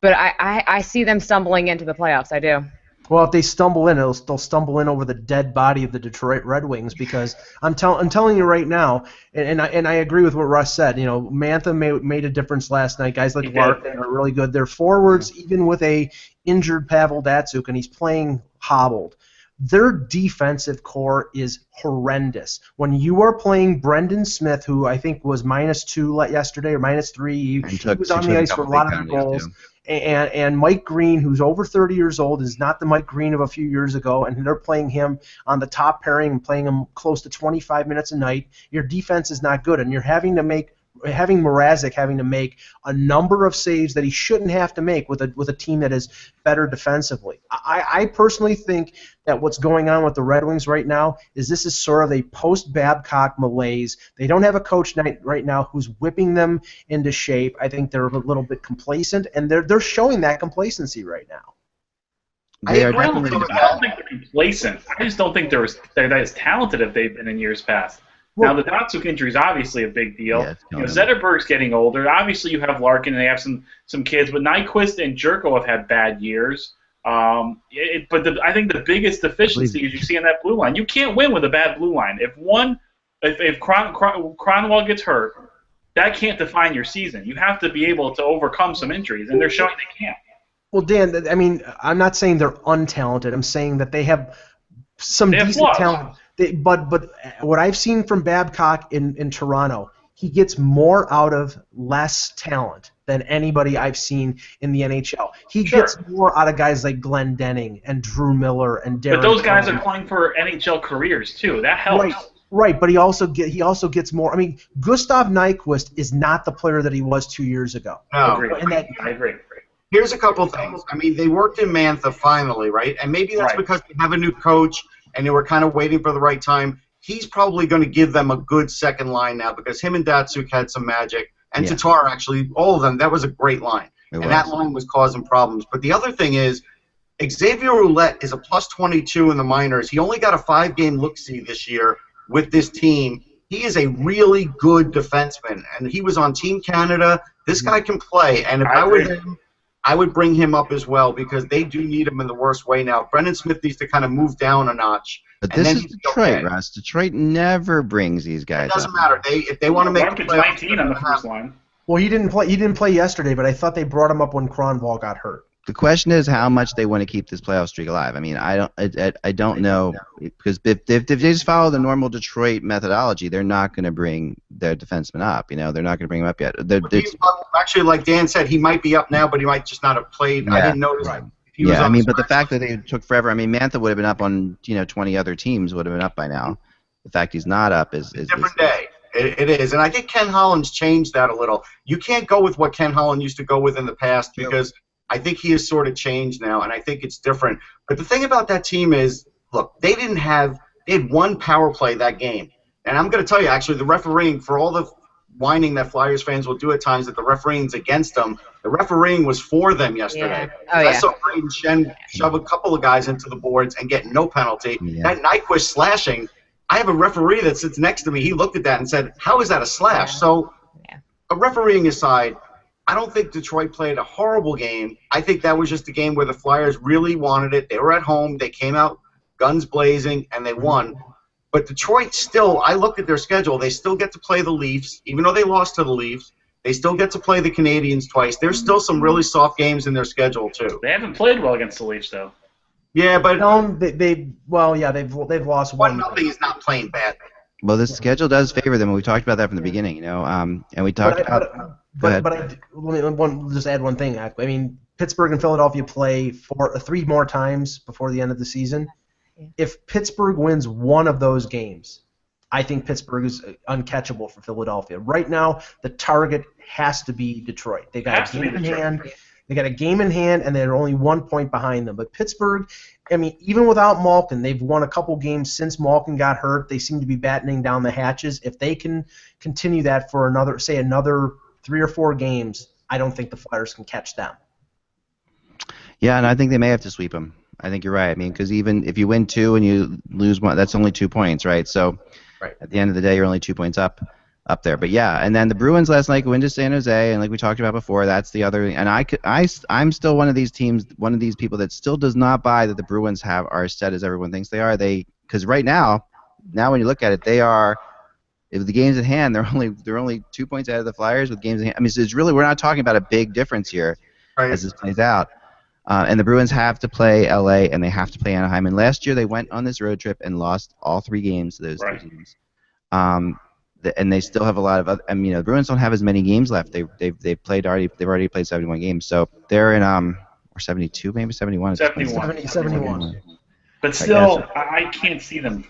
But I see them stumbling into the playoffs. I do. Well, if they stumble in, they'll stumble in over the dead body of the Detroit Red Wings, because I'm telling you right now, and I agree with what Russ said. Mantha made a difference last night. Guys like Larkin are really good. Their forwards, even with a injured Pavel Datsyuk, and he's playing hobbled, their defensive core is horrendous. When you are playing Brendan Smith, who I think was -2 yesterday or -3, he was on the ice for a lot of the goals. And Mike Green, who's over 30 years old, is not the Mike Green of a few years ago, and they're playing him on the top pairing and playing him close to 25 minutes a night. Your defense is not good, and you're having Mrazek having to make a number of saves that he shouldn't have to make with a team that is better defensively. I personally think that what's going on with the Red Wings right now is this is sort of a post-Babcock malaise. They don't have a coach right now who's whipping them into shape. I think they're a little bit complacent, and they're showing that complacency right now. I don't think they're complacent. I just don't think they're as talented as they've been in years past. Now, the Datsyuk injury is obviously a big deal. Yeah, Zetterberg's getting older. Obviously, you have Larkin, and they have some kids, but Nyquist and Jerko have had bad years. I think the biggest deficiency is you see on that blue line. You can't win with a bad blue line. If Cronwall gets hurt, that can't define your season. You have to be able to overcome some injuries, and they're showing they can't. Well, Dan, I mean, I'm not saying they're untalented. I'm saying that they have some decent talent. But what I've seen from Babcock in Toronto, he gets more out of less talent than anybody I've seen in the NHL. He gets more out of guys like Glenn Denning and Drew Miller and Darren. But those guys are playing for NHL careers too. That helps. Right, but he also gets more. I mean, Gustav Nyquist is not the player that he was 2 years ago. No, I agree. Here's a couple things. I mean, they worked in Mantha finally, right? And maybe that's because they have a new coach and they were kind of waiting for the right time. He's probably going to give them a good second line now because him and Datsyuk had some magic. And Tatar, actually, all of them, that was a great line. That line was causing problems. But the other thing is, Xavier Ouellet is a +22 in the minors. He only got a 5-game look-see this year with this team. He is a really good defenseman, and he was on Team Canada. This guy can play, and if I were him, I would bring him up as well because they do need him in the worst way now. Brendan Smith needs to kind of move down a notch. But this is Detroit, Russ. Detroit never brings these guys up. It doesn't matter. If they want to make the playoffs, 19 on the first line. Well, he didn't play. He didn't play yesterday, but I thought they brought him up when Cronwall got hurt. The question is how much they want to keep this playoff streak alive. I mean, I don't know because if they just follow the normal Detroit methodology, they're not going to bring their defenseman up. They're not going to bring him up yet. Actually, like Dan said, he might be up now, but he might just not have played. I didn't notice. Right. But the fact that they took forever. I mean, Mantha would have been up on 20 other teams would have been up by now. The fact he's not up is a different day. It is, and I think Ken Holland's changed that a little. You can't go with what Ken Holland used to go with in the past because I think he has sort of changed now, and I think it's different. But the thing about that team is, look, they didn't have They had one power play that game. And I'm going to tell you, actually, the refereeing, for all the whining that Flyers fans will do at times that the refereeing's against them, the refereeing was for them yesterday. Yeah. Oh, yeah. I saw Braden Shen shove a couple of guys into the boards and get no penalty. Yeah. That Nyquist slashing, I have a referee that sits next to me. He looked at that and said, how is that a slash? Yeah. So, Yeah. refereeing aside, I don't think Detroit played a horrible game. I think that was just a game where the Flyers really wanted it. They were at home. They came out guns blazing, and they won. But Detroit still, I looked at their schedule, they still get to play the Leafs. Even though they lost to the Leafs, they still get to play the Canadiens twice. There's still some really soft games in their schedule, too. They haven't played well against the Leafs, though. Yeah, but they've lost 1-0 is not playing bad. Well, the schedule does favor them. We talked about that from the beginning, and we talked about. Let me just add one thing. I mean, Pittsburgh and Philadelphia play 3 more times before the end of the season. Yeah. If Pittsburgh wins one of those games, I think Pittsburgh is uncatchable for Philadelphia. Right now, the target has to be Detroit. They got a game in hand. They got a game in hand, and they're only 1 point behind them. But Pittsburgh, I mean, even without Malkin, they've won a couple games since Malkin got hurt. They seem to be battening down the hatches. If they can continue that for another 3 or 4 games, I don't think the Flyers can catch them. Yeah, and I think they may have to sweep them. I think you're right. I mean, because even if you win 2 and you lose 1, that's only 2 points, right? So at the end of the day, you're only 2 points up there. But yeah, and then the Bruins last night went to San Jose, and like we talked about before, that's the other. And I'm still one of these teams, one of these people that still does not buy that the Bruins are as set as everyone thinks they are. Because right now when you look at it, they are. If the game's at hand, they're only 2 points out of the Flyers with games at hand. I mean, so it's really, we're not talking about a big difference here as this plays out. And the Bruins have to play LA and they have to play Anaheim. And last year they went on this road trip and lost all 3 games to those 2 teams. And they still have a lot of other. I mean, the Bruins don't have as many games left. They've already played 71 games. So they're in or 72, maybe 71. 71. But still, I can't see them.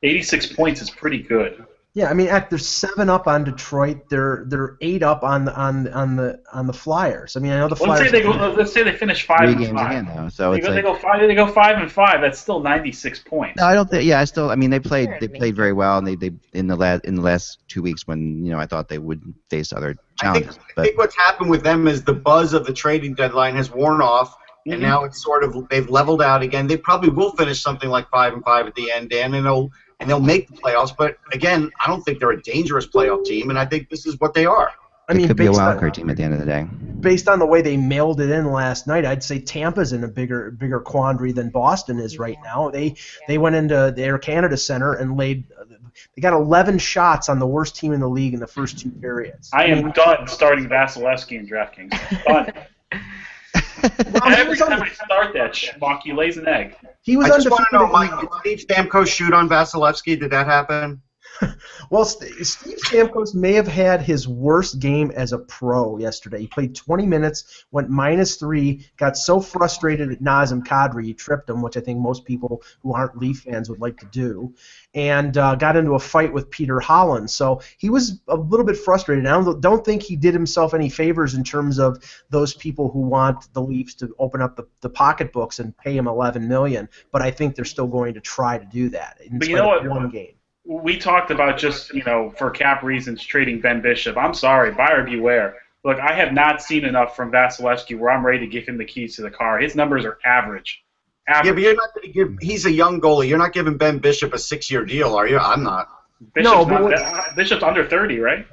86 points is pretty good. Yeah, I mean, they're 7 up on Detroit. They're 8 up on the Flyers. I mean, I know the Flyers. Let's say they finish 5 3 and games 5. again, though. So they go 5 and 5. That's still 96 points. No, I don't think. Yeah, I mean, they played very well, and they in the last 2 weeks when I thought they would face other challenges. I think what's happened with them is the buzz of the trading deadline has worn off, and now it's sort of they've leveled out again. They probably will finish something like 5 and 5 at the end, Dan, and they'll make the playoffs. But again, I don't think they're a dangerous playoff team, and I think this is what they are. I mean, it could be a wild card team at the end of the day. Based on the way they mailed it in last night, I'd say Tampa's in a bigger quandary than Boston is right now. They went into the Air Canada Center and they got 11 shots on the worst team in the league in the first 2 periods. I am done starting Vasilevsky in DraftKings. Done. Every time I start that schmuck, he lays an egg. He was I just want to know, undefeated. Mike, did Steve Stamkos shoot on Vasilevsky? Did that happen? Well, Steve Stamkos may have had his worst game as a pro yesterday. He played 20 minutes, went -3, got so frustrated at Nazem Kadri, he tripped him, which I think most people who aren't Leaf fans would like to do, and got into a fight with Peter Holland. So he was a little bit frustrated. I don't think he did himself any favors in terms of those people who want the Leafs to open up the pocketbooks and pay him $11 million, but I think they're still going to try to do that in But you know what? one game. We talked about just, for cap reasons, trading Ben Bishop. I'm sorry, buyer beware. Look, I have not seen enough from Vasilevsky where I'm ready to give him the keys to the car. His numbers are average. Yeah, but you're not going to give. He's a young goalie. You're not giving Ben Bishop a 6-year deal, are you? I'm not. Bishop's under 30, right?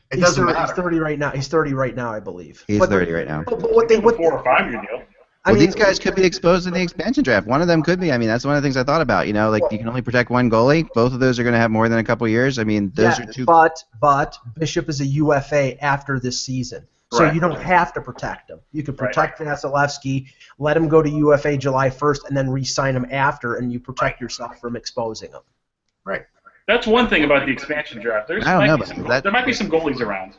It doesn't matter. He's 30 right now. He's 30 right now, I believe. He's 30 right now. But what 4 or 5 year deal. Well, these guys could be exposed in the expansion draft. One of them could be. I mean, that's one of the things I thought about. You can only protect one goalie. Both of those are going to have more than a couple years. I mean, those are 2. But Bishop is a UFA after this season, so Right. you don't have to protect him. You could protect Vasilevsky, let him go to UFA July 1st, and then re-sign him after, and you protect yourself from exposing him. Right. That's one thing about the expansion draft. There might be some goalies around.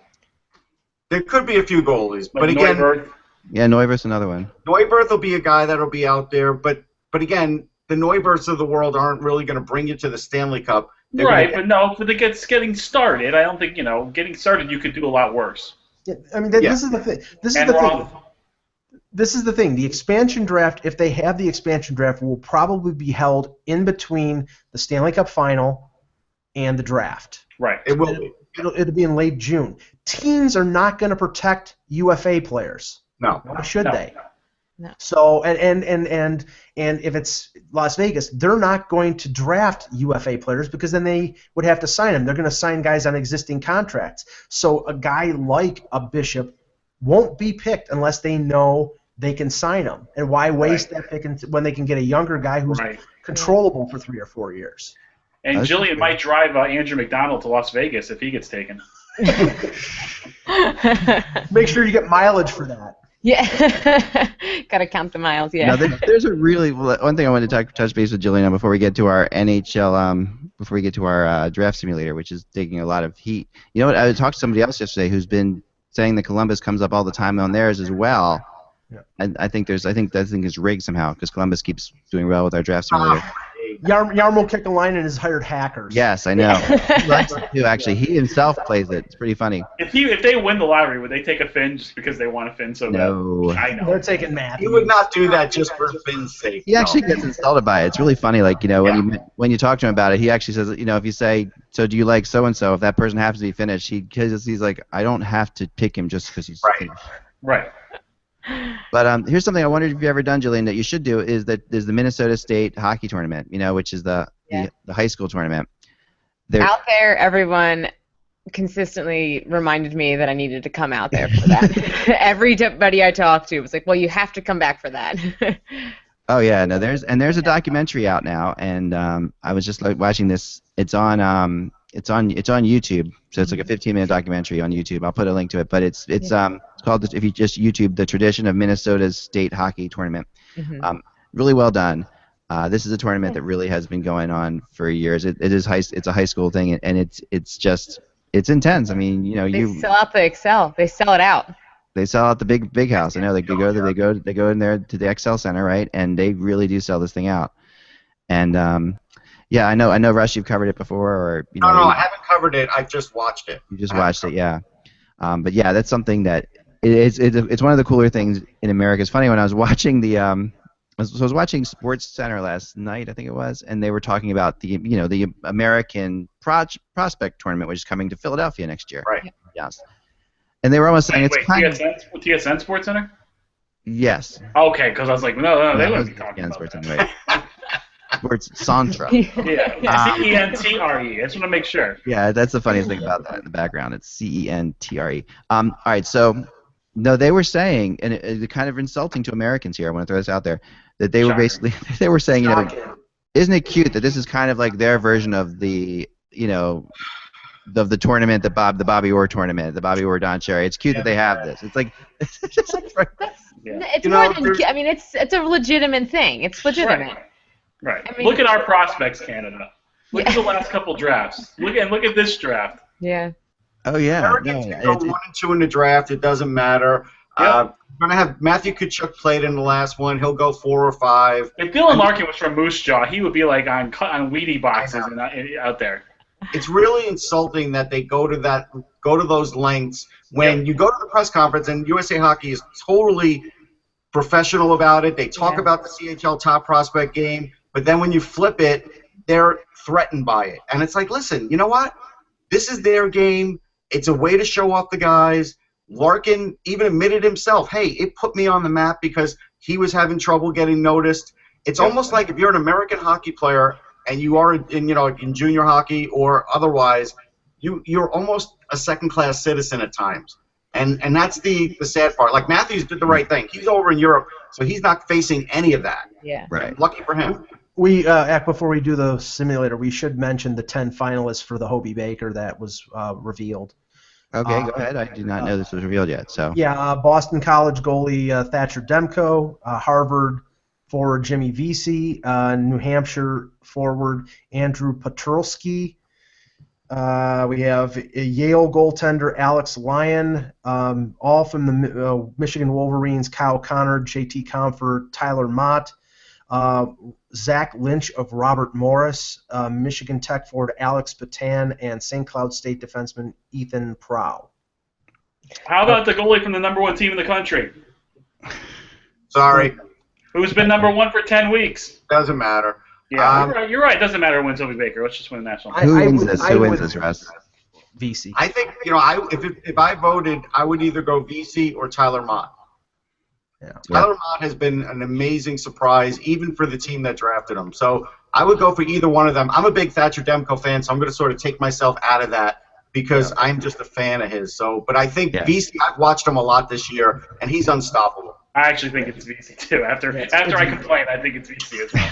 There could be a few goalies, Like but again, Neuwirth. Yeah, Neuwirth's another one. Neuwirth will be a guy that'll be out there, but again, the Neuwirths of the world aren't really going to bring you to the Stanley Cup. Right, but it's getting started. I don't think, getting started you could do a lot worse. Yeah, I mean, this is the thing. This is the thing. this is the thing. The expansion draft, if they have the expansion draft, will probably be held in between the Stanley Cup Final and the draft. Right. It will be. It'll be in late June. Teams are not going to protect UFA players. No. Why should No. they? No. So and if it's Las Vegas, they're not going to draft UFA players because then they would have to sign them. They're going to sign guys on existing contracts. So a guy like a Bishop won't be picked unless they know they can sign him. And why waste that pick when they can get a younger guy who's controllable for 3 or 4 years? And Jillian might drive Andrew McDonald to Las Vegas if he gets taken. Make sure you get mileage for that. Yeah. Got to count the miles, yeah. Now, there's a really one thing I wanted to touch base with Jillian on before we get to our NHL, before we get to our draft simulator, which is taking a lot of heat. You know what? I talked to somebody else yesterday who's been saying that Columbus comes up all the time on theirs as well. Yeah. And I think that thing is rigged somehow because Columbus keeps doing well with our draft simulator. Yarmo Kekalainen has hired hackers. Yes, I know. He likes it too, actually. He himself plays it. It's pretty funny. If they win the lottery, would they take a Finn just because they want a Finn so No. bad? I know. They're taking Matt. He would not do that just for Finn's sake. He actually gets insulted by it. It's really funny. Like, when you talk to him about it, he actually says, if you say, so do you like so-and-so, if that person happens to be Finnish, he's like, I don't have to pick him just because he's Finnish. Right. But here's something I wondered if you've ever done, Jillian, that you should do is the Minnesota State hockey tournament, which is the high school tournament. Out there, everyone consistently reminded me that I needed to come out there for that. Everybody I talked to was like, well, you have to come back for that. Oh, yeah. No, there's a documentary out now, and I was just watching this. It's on YouTube, so it's like a 15-minute documentary on YouTube. I'll put a link to it, but it's called, if you just YouTube, The Tradition of Minnesota's State Hockey Tournament. Mm-hmm. Really well done. This is a tournament that really has been going on for years. It's a high school thing, and it's intense. I mean, they sell out the Excel. They sell it out. They sell out the big house. I know they go in there to the Excel Center, right? And they really do sell this thing out. And yeah, I know, Rush, you've covered it before, or No, I haven't covered it. I just watched it. You just watched it, yeah. But yeah, that's something that it's one of the cooler things in America. It's funny when I was watching I was watching Sports Center last night, I think it was, and they were talking about the American Prospect Tournament, which is coming to Philadelphia next year. Right. Yes. And they were almost saying it's kind of TSN Sports Center. Yes. Okay, because I was like, no, they wouldn't be talking about Sports that. Center, right. Sports Centra. Yeah, CENTRE. I just want to make sure. Yeah, that's the funniest thing about that in the background. It's CENTRE. All right, so no, they were saying, and it's kind of insulting to Americans here. I want to throw this out there, that they were basically they were saying, isn't it cute that this is kind of like their version of the of the tournament, the Bobby Orr tournament, the Bobby Orr Don Cherry. It's cute that they have this. It's like it's more than. I mean, it's a legitimate thing. It's legitimate. Right. I mean, look at our prospects, Canada. Look at the last couple drafts. Look at this draft. Yeah. Oh yeah. Americans can go 1 and 2 in the draft. It doesn't matter. Yep. We're gonna have Matthew Tkachuk played in the last one. He'll go 4 or 5. If Dylan Larkin was from Moose Jaw, he would be like on Wheatie boxes and out there. It's really insulting that they go to those lengths when you go to the press conference, and USA Hockey is totally professional about it. They talk about the CHL top prospect game, but then when you flip it, they're threatened by it. And it's like, listen, you know what? This is their game. It's a way to show off the guys. Larkin even admitted himself, hey, it put me on the map because he was having trouble getting noticed. It's almost like if you're an American hockey player and you are in junior hockey or otherwise, you're almost a second-class citizen at times. And that's the sad part. Like, Matthews did the right thing. He's over in Europe, so he's not facing any of that. Yeah. Right. Lucky for him. We before we do the simulator, we should mention the 10 finalists for the Hobey Baker that was revealed. Okay, go ahead. I did not know this was revealed yet. So. Yeah, Boston College goalie Thatcher Demko, Harvard forward Jimmy Vesey, New Hampshire forward Andrew Petrolsky. We have a Yale goaltender Alex Lyon, all from the Michigan Wolverines, Kyle Connor, JT Comfort, Tyler Mott, Zach Lynch of Robert Morris, Michigan Tech forward Alex Patan, and St. Cloud State defenseman Ethan Prow. How about the goalie from the #1 team in the country? Sorry. Who's been number 1 for 10 weeks? Doesn't matter. Yeah, you're right. It doesn't matter who wins Hobey Baker. Let's just win the national. Who wins this? Who wins this, Russ? VC. I think, if I voted, I would either go VC or Tyler Mott. Yeah. Tyler Mott has been an amazing surprise, even for the team that drafted him. So I would go for either one of them. I'm a big Thatcher Demko fan, so I'm going to sort of take myself out of that because I'm just a fan of his. So, but I think VC, I've watched him a lot this year, and he's unstoppable. I actually think it's VC too. After I complain, I think it's VC as well.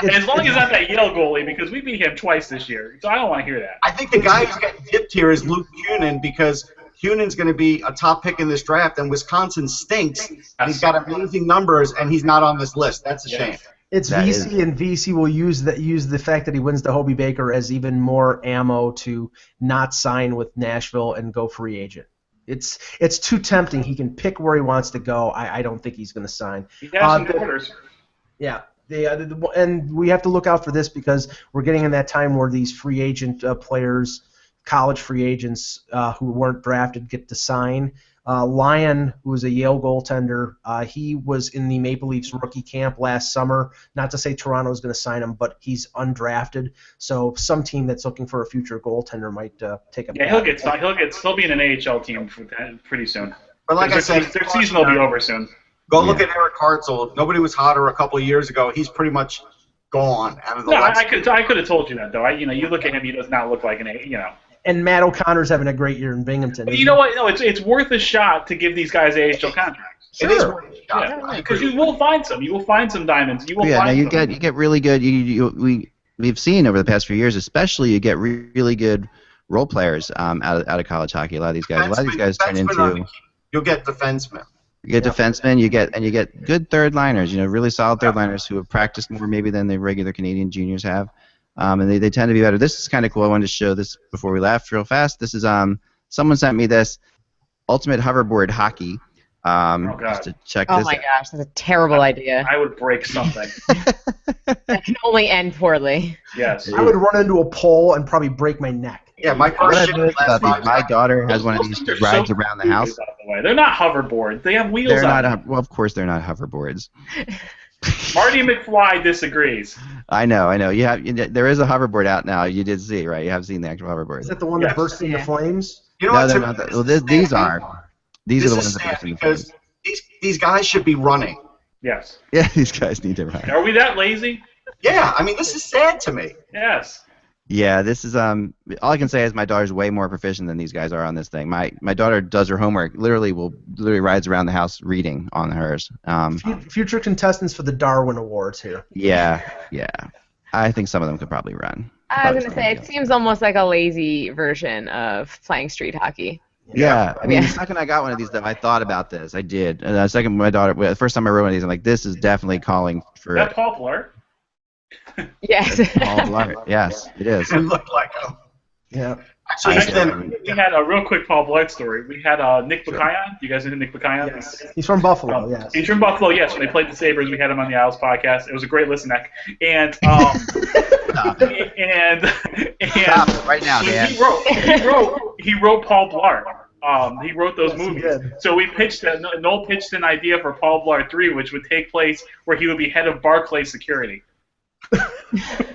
And as long as it's not that Yale goalie, because we beat him twice this year, so I don't want to hear that. I think the guy who's getting tipped here is Luke Kunin because Kunen's going to be a top pick in this draft, and Wisconsin stinks. And he's got amazing numbers, and he's not on this list. That's a shame. It's VC, and VC will use the fact that he wins the Hobey Baker as even more ammo to not sign with Nashville and go free agent. It's too tempting. He can pick where he wants to go. I don't think he's going to sign. He has some orders. Yeah. And we have to look out for this because we're getting in that time where these free agent players, college free agents who weren't drafted, get to sign. Lyon, who was a Yale goaltender, he was in the Maple Leafs rookie camp last summer. Not to say Toronto is going to sign him, but he's undrafted. So some team that's looking for a future goaltender might take him. Yeah, he'll get signed. He'll be in an AHL team pretty soon. But like I said, their season will be over soon. Go look at Eric Hartzell. Nobody was hotter a couple of years ago. He's pretty much gone out of the. No, I could have told you that though. You look at him, he does not look like And Matt O'Connor's having a great year in Binghamton. But you know what? No, it's worth a shot to give these guys AHL contracts. Sure. It is worth a shot. Because you will find some. You will find some diamonds. You will find you get really good. We've seen over the past few years, especially, you get really good role players out of college hockey. A lot of these guys turn into. You'll get defensemen. You get defensemen. You get good third liners. Really solid third liners who have practiced more maybe than the regular Canadian juniors have. And they tend to be better. This is kind of cool. I wanted to show this before we left real fast. This is someone sent me this Ultimate Hoverboard Hockey. Just to check this. Oh my gosh, that's a terrible idea. I would break something. That can only end poorly. Yes. I would run into a pole and probably break my neck. Yeah, my my daughter has one of these rides around the house. They're not hoverboards. They have wheels on them. Well, of course they're not hoverboards. Marty McFly disagrees. I know. There is a hoverboard out now. You did see, right? You have seen the actual hoverboard. Is that the one that bursts into flames? You know no, what? they're not. Well, these are. These are the ones that burst into flames. These guys should be running. Yes. Yeah, these guys need to run. Are we that lazy? Yeah, I mean, this is sad to me. Yes. Yeah, this is all I can say is my daughter's way more proficient than these guys are on this thing. My daughter does her homework. Literally rides around the house reading on hers. Future contestants for the Darwin Awards here. Yeah. I think some of them could probably run. I was gonna say it seems almost like a lazy version of playing street hockey. Yeah, I mean, the second I got one of these, though, I thought about this. I did. And the second, the first time I wrote one of these, I'm like, this is definitely calling for. That Paul Blart? Yes. Paul Blart. Yes, it is. It looked like him. Yeah. So we had a real quick Paul Blart story. We had Nick Buchanan. You guys know Nick Buchanan? Yes. He's from Buffalo, yes. He's from Buffalo, yes. When they played the Sabres, we had him on the Isles podcast. It was a great listen, Nick. And Stop it right now, Dan. He wrote Paul Blart. He wrote those movies. So we Noel pitched an idea for Paul Blart 3, which would take place where he would be head of Barclays Security.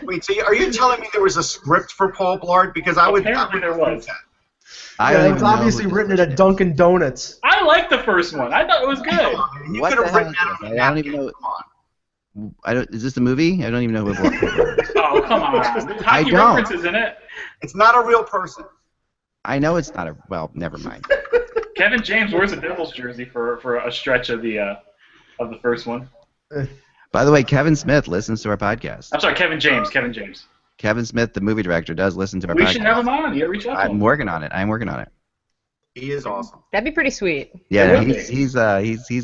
Wait, so are you telling me there was a script for Paul Blart? Because Apparently there was. It was obviously written at a Dunkin' Donuts. I liked the first one. I thought it was good. You could have written that on I don't even know. Is this a movie? I don't even know who Blart is. Oh, come on. There's hockey references in it. It's not a real person. I know it's not a. Well, never mind. Kevin James wears a Devils jersey for a stretch of the first one. By the way, Kevin Smith listens to our podcast. I'm sorry, Kevin James. Kevin Smith, the movie director, does listen to our podcast. We should have him on. You gotta reach out to him. I'm working on it. He is awesome. That'd be pretty sweet. Yeah, he's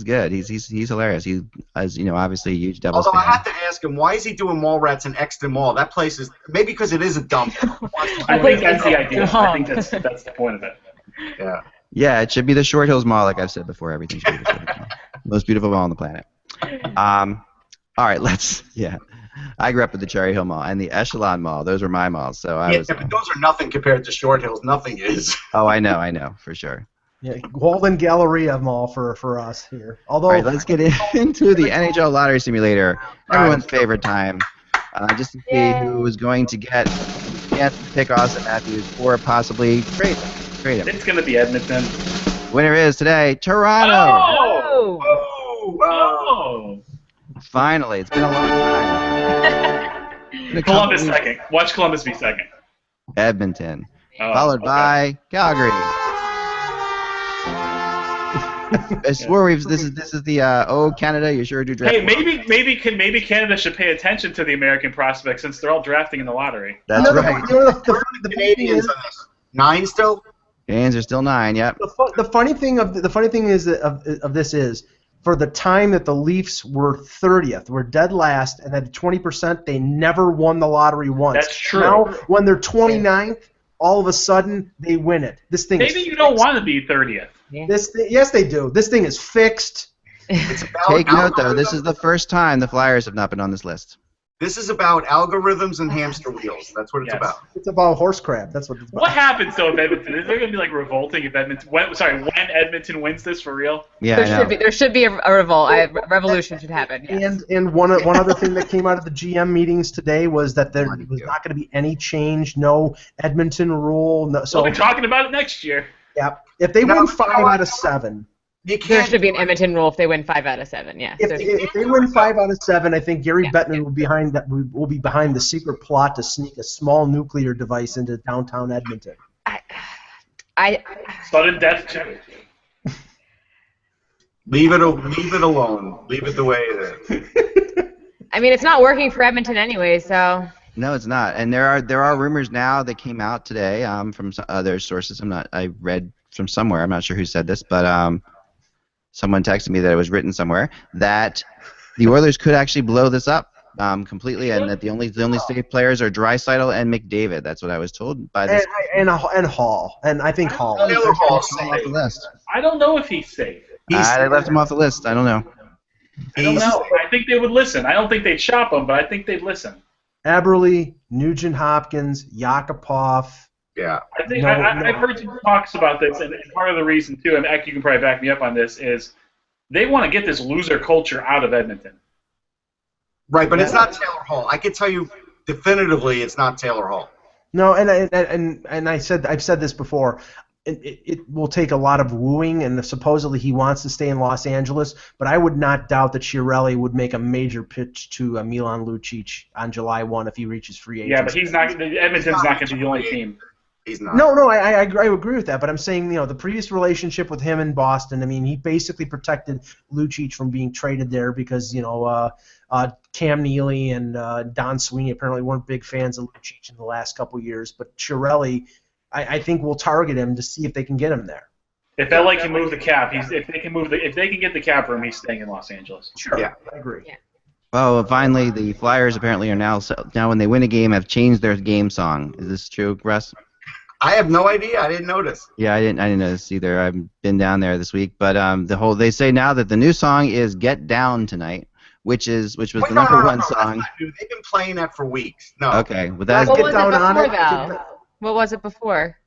good. He's hilarious. He is obviously a huge Devils Although fan. I have to ask him, why is he doing Mallrats in Exton Mall? That place is maybe because it is a dump. I think that's the idea. I think that's the point of it. Yeah. Yeah, it should be the Short Hills Mall, like I've said before. Everything should be the Short Hills Mall. Most beautiful mall on the planet. All right, I grew up at the Cherry Hill Mall and the Echelon Mall. Those were my malls, so I was. Yeah, but those are nothing compared to Short Hills. Nothing is. Oh, I know, for sure. Yeah, Golden Galleria Mall for us here. Although, All right, let's get into the NHL Lottery Simulator, everyone's favorite time, just to see who is going to get the chance to pick Austin Matthews or possibly trade him. It's going to be Edmonton. Winner is today Toronto. Oh! Oh! Finally, it's been a long time. Columbus second. Watch Columbus be second. Edmonton, Oh, followed by Calgary. I swear this is the Canada, you sure do draft. Hey, maybe Canada should pay attention to the American prospects since they're all drafting in the lottery. That's right. The Canadians on this. 9 still? Canadians are still 9. Yep. The funny thing is of this is for the time that the Leafs were 30th, were dead last, and at 20%, they never won the lottery once. That's true. Now, when they're 29th, all of a sudden they win it. This thing. Maybe you don't want to be 30th. Yes, they do. This thing is fixed. It's about Take note, though, this is the first time the Flyers have not been on this list. This is about algorithms and hamster wheels. That's what it's about. It's about horse crap. That's what it's about. What happens though if Edmonton? Is there going to be like revolting if Edmonton? When Edmonton wins this for real? Yeah, I know. There should be a revolt. A revolution should happen. Yes. And one other thing that came out of the GM meetings today was that there was not going to be any change, no Edmonton rule. No, so We'll be talking about it next year. yeah, if they win 5 out of 7. There should be an Edmonton rule if they win 5 out of 7. Yeah. If they win 5 out of 7, I think Gary Bettman will be behind the secret plot to sneak a small nuclear device into downtown Edmonton. Sudden death check. Leave it alone. Leave it the way it is. I mean, it's not working for Edmonton anyway, so. No, it's not. And there are rumors now that came out today from other sources. I read from somewhere. I'm not sure who said this, but someone texted me that it was written somewhere that the Oilers could actually blow this up completely, and that the only safe players are Draisaitl and McDavid. That's what I was told by this. And Hall, and I think Hall. Taylor Hall's Off the list. I don't know if he's safe. They left him off the list. I don't know. I don't know. I think they would listen. I don't think they'd shop him, but I think they'd listen. Aberle, Nugent Hopkins, Yakupov. Yeah. I think I've heard some talks about this, and part of the reason too, and Eck, you can probably back me up on this, is they want to get this loser culture out of Edmonton. Right, but it's not Taylor Hall. I can tell you definitively, it's not Taylor Hall. No, and I've said this before. It will take a lot of wooing, and supposedly he wants to stay in Los Angeles. But I would not doubt that Chiarelli would make a major pitch to Milan Lucic on July 1 if he reaches free agency. Yeah, but he's not. Edmonton's not going to be the only team. He's not. No, I agree with that. But I'm saying, the previous relationship with him in Boston. I mean, he basically protected Lucic from being traded there because Cam Neely and Don Sweeney apparently weren't big fans of Lucic in the last couple years. But Chiarelli, I think will target him to see if they can get him there. If LA can move the cap, if they can get the cap room, he's staying in Los Angeles. Sure. Yeah. I agree. Yeah. Well, finally, the Flyers apparently are now when they win a game have changed their game song. Is this true, Russ? I have no idea. I didn't notice. Yeah, I didn't notice either. I've been down there this week, but they say now that the new song is "Get Down Tonight," which was the number one song. They've been playing that for weeks. No. Okay, but that's What was it before, though? What was it before?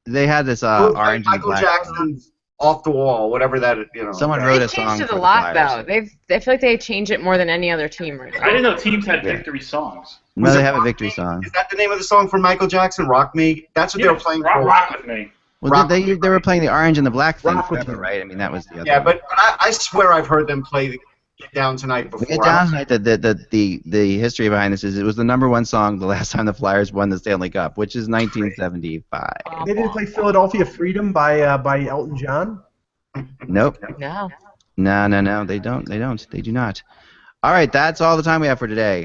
they had this Like orange and Michael black. Jackson's "Off the Wall," whatever that is. Someone wrote a They've song changed it for a the lot, Flyers. though. I feel like they change it more than any other team right I now. didn't know teams had victory songs. No, they have a Rock victory Me? song. Is that the name of the song from Michael Jackson? "Rock Me." That's what they were playing for. Rock with me. Well, Rock they were playing the orange and the black thing Rock with forever, you. right? I mean, that was the other Yeah, one. but I swear I've heard them play "Get Down Tonight" before. Get Down Tonight, the history behind this is it was the number one song the last time the Flyers won the Stanley Cup, which is 1975. They didn't play Philadelphia Freedom by Elton John? Nope. No. No, they don't. They do not. All right, that's all the time we have for today.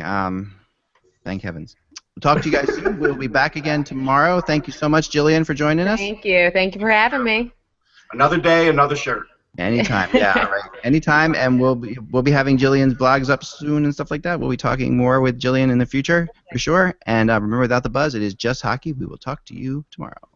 Thank heavens. We'll talk to you guys soon. We'll be back again tomorrow. Thank you so much, Jillian, for joining us. Thank you. Thank you for having me. Another day, another shirt. Anytime, yeah, all right. Anytime, and we'll be having Jillian's blogs up soon and stuff like that. We'll be talking more with Jillian in the future, for sure. And remember, without the buzz, it is just hockey. We will talk to you tomorrow.